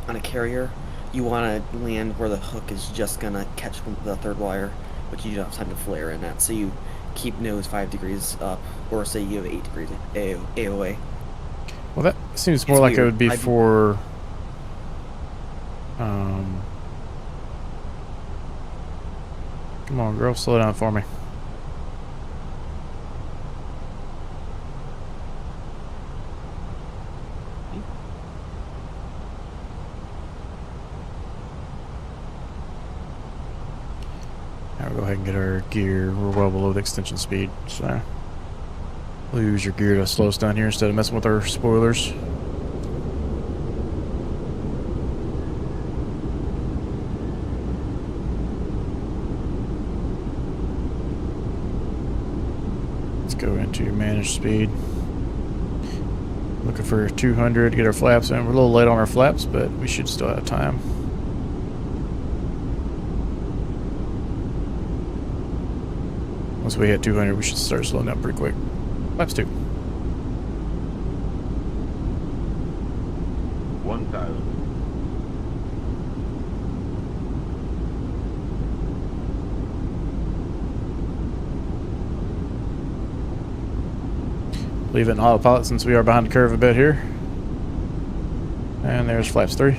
a carrier, you want to land where the hook is just gonna catch the third wire, but you don't have time to flare in that. So you keep nose 5 degrees up, or say you have 8 degrees AOA. Well, that seems more It's like weird. it would be for. Come on, girl, slow down for me. Now we'll go ahead and get our gear. We're well below the extension speed, so we'll use your gear to slow us down here instead of messing with our spoilers. Let's go into managed speed. Looking for 200 to get our flaps in. We're a little late on our flaps, but we should still have time. Once we hit 200, we should start slowing down pretty quick. Flaps 2. 1,000. Leave it in autopilot since we are behind the curve a bit here. And there's flaps 3.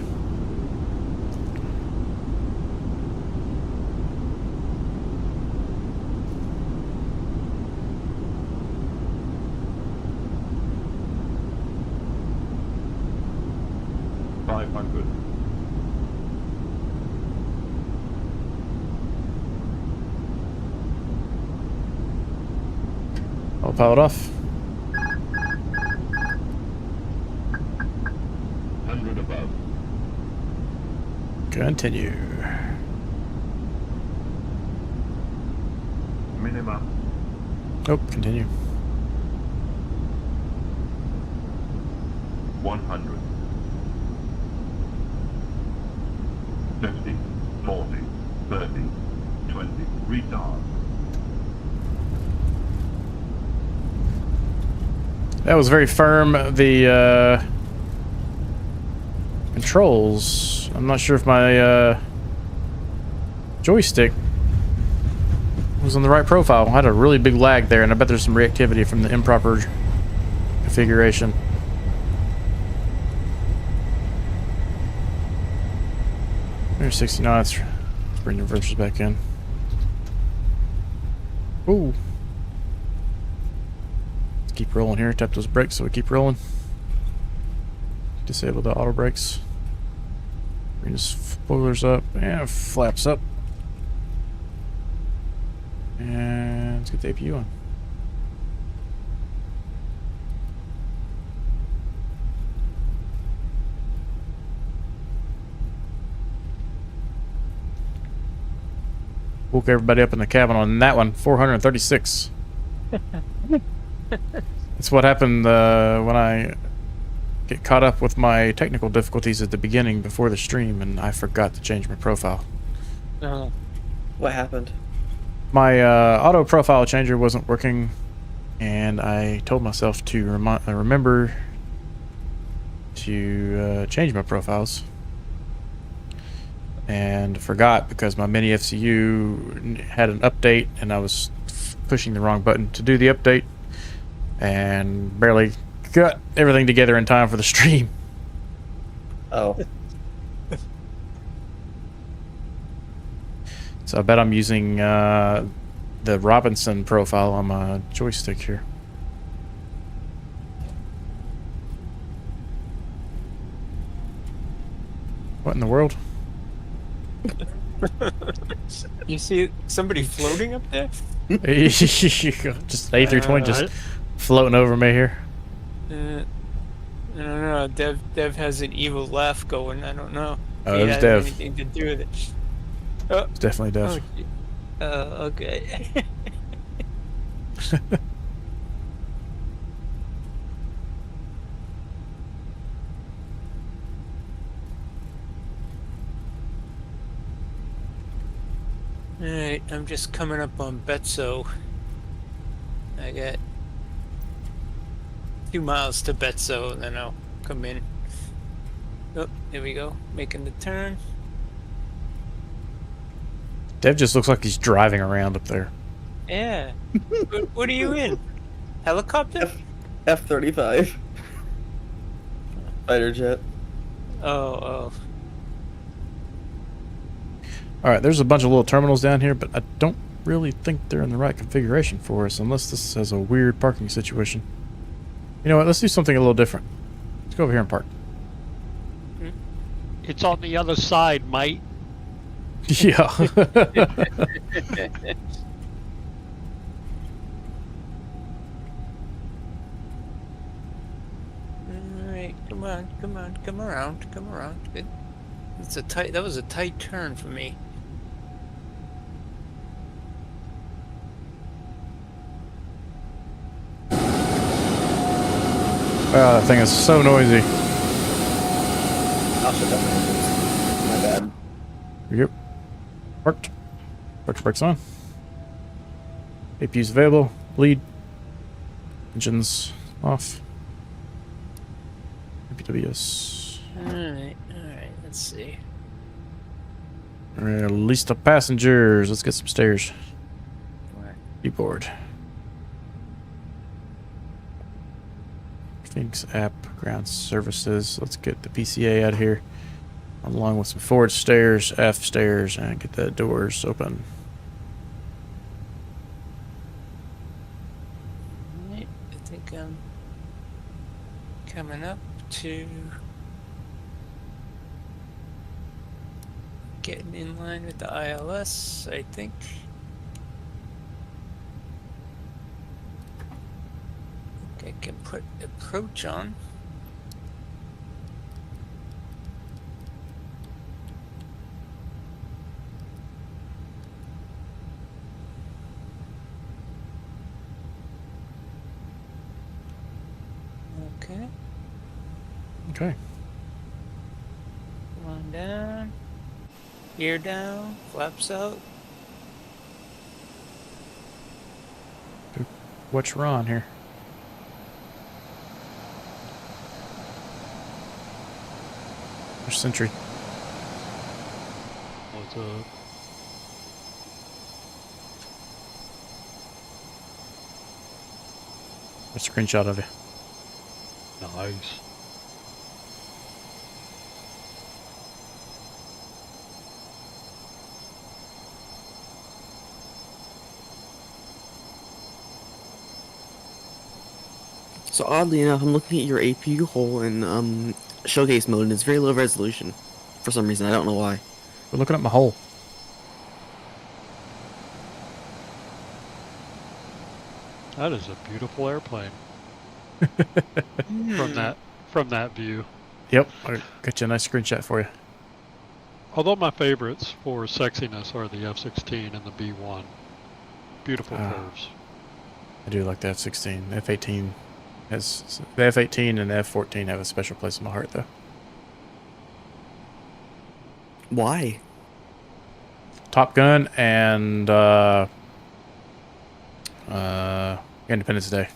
Autopilot off. 100 above. Continue. Minimum. Oh, continue. 100. 50, 40, 30, 20. Retard. That was very firm. The controls. I'm not sure if my joystick was on the right profile. I had a really big lag there, and I bet there's some reactivity from the improper configuration. There's 60 knots. Let's bring the reversers back in. Ooh. Let's keep rolling here. Tap those brakes so we keep rolling. Disable the auto brakes. Bring the spoilers up and flaps up. And let's get the APU on. Woke everybody up in the cabin on that one. 436. That's what happened when I get caught up with my technical difficulties at the beginning before the stream, and I forgot to change my profile. What happened? My auto profile changer wasn't working, and I told myself to remember to change my profiles, and forgot because my miniFCU had an update, and I was pushing the wrong button to do the update, and barely got everything together in time for the stream. Oh. So I bet I'm using the Robinson profile on my joystick here. What in the world? You see somebody floating up there? Just A320 just floating over me here. I don't know. Dev has an evil laugh going. I don't know. Oh, He it was had Dev. anything to do with it. Oh, It's definitely Dev. okay. Alright, I'm just coming up on Betso. I got 2 miles to Betso, and then I'll come in. Oh, there we go. Making the turn. Dev just looks like he's driving around up there. Yeah. What are you in? Helicopter? F-35. Fighter jet. Oh. Alright, there's a bunch of little terminals down here, but I don't really think they're in the right configuration for us, unless this has a weird parking situation. You know what, let's do something a little different. Let's go over here and park. It's on the other side, mate. Yeah. Alright, come around. Good. That was a tight turn for me. Wow, that thing is so noisy. I'll shut down my engines. My bad. Yep. Parked. Parked brakes on. APU's available. Lead. Engines off. APWS. Alright, let's see. Release the passengers. Let's get some stairs. Where? Keyboard. Fenix app, ground services. Let's get the PCA out of here, along with some forward stairs, aft stairs, and get the doors open. Alright, I think I'm coming up to getting in line with the ILS, I think. I can put approach on. Okay, Okay. come on down. Ear down, flaps out. What's wrong here? There's Sentry. What's up? A screenshot of you. Nice. So oddly enough, I'm looking at your APU hole in showcase mode, and it's very low resolution. For some reason, I don't know why. We're looking at my hole. That is a beautiful airplane from that view. Yep, I'll get you a nice screenshot for you. Although my favorites for sexiness are the F-16 and the B-1. Beautiful curves. I do like the F-16. F-18 has the F-18 and the F-14 have a special place in my heart, though. Why? Top Gun and Independence Day.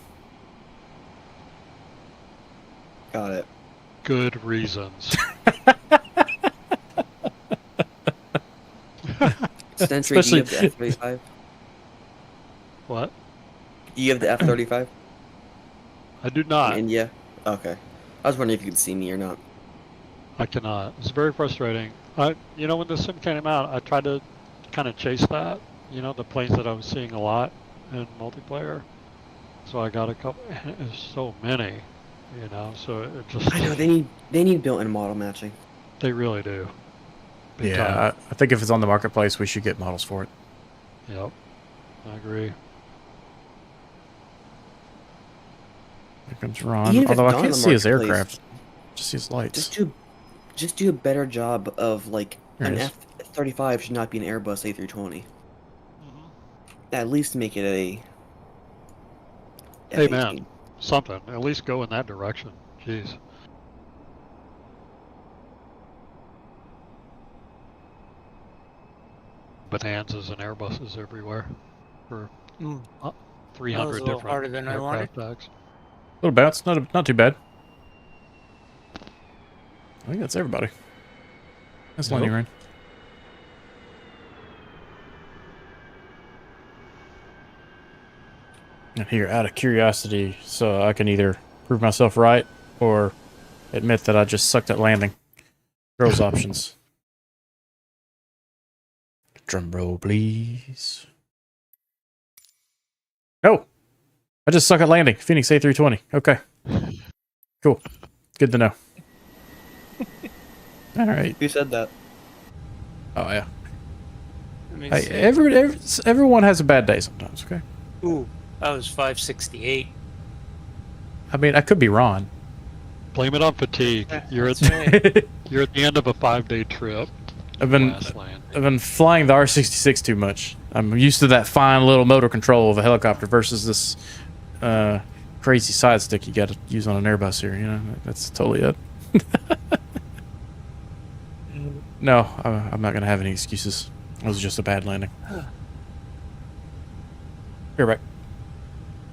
Got it. Good reasons. Century, do you have the F-35? What? Do you have the F-35? I do not. In India? Okay. I was wondering if you could see me or not. I cannot. It's very frustrating. You know, when this sim came out, I tried to kind of chase that. You know, the planes that I was seeing a lot in multiplayer. So I got a couple. There's so many, you know. So it just. I know they need built-in model matching. They really do. Big Yeah, time. I think if it's on the marketplace, we should get models for it. Yep. I agree. Here comes Ron. Even if it's Although I not on can't the see his marketplace, aircraft. Just see his lights. Just do a better job of like There an it is. F-35 should not be an Airbus A320. At least make it a. Amen. F-18. Something. At least go in that direction. Jeez. Bonanzas and Airbuses everywhere for Mm. 300 That was a little different harder than I wanted. aircraft tags. Little bounce, not too bad. I think that's everybody. That's Yep. landing range. And here, out of curiosity, so I can either prove myself right or admit that I just sucked at landing. Those options. Drum roll, please. No! I just suck at landing. Fenix A320. Okay. Cool. Good to know. All right. Who said that? Oh, yeah. Let me Hey, see. everyone has a bad day sometimes, okay? Ooh, that was 568. I mean, I could be wrong. Blame it on fatigue. You're at That's right. you're at the end of a 5-day trip. I've been flying the R66 too much. I'm used to that fine little motor control of a helicopter versus this crazy side stick you got to use on an Airbus here. You know, that's totally it. No, I'm not gonna have any excuses. It was just a bad landing. You're back.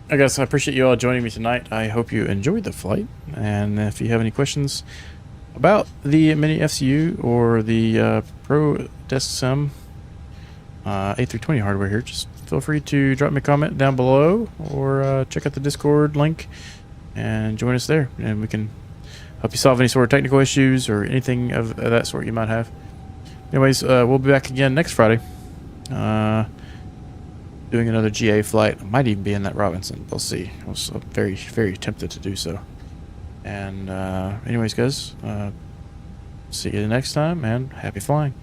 I guess I appreciate you all joining me tonight. I hope you enjoyed the flight, and if you have any questions about the miniFCU or the ProDeskSim A320 hardware here, just feel free to drop me a comment down below or check out the Discord link and join us there, and we can help you solve any sort of technical issues or anything of that sort you might have. Anyways, we'll be back again next Friday doing another GA flight. I might even be in that Robinson. We'll see. I was very, very tempted to do so. And anyways, guys, see you next time, and happy flying.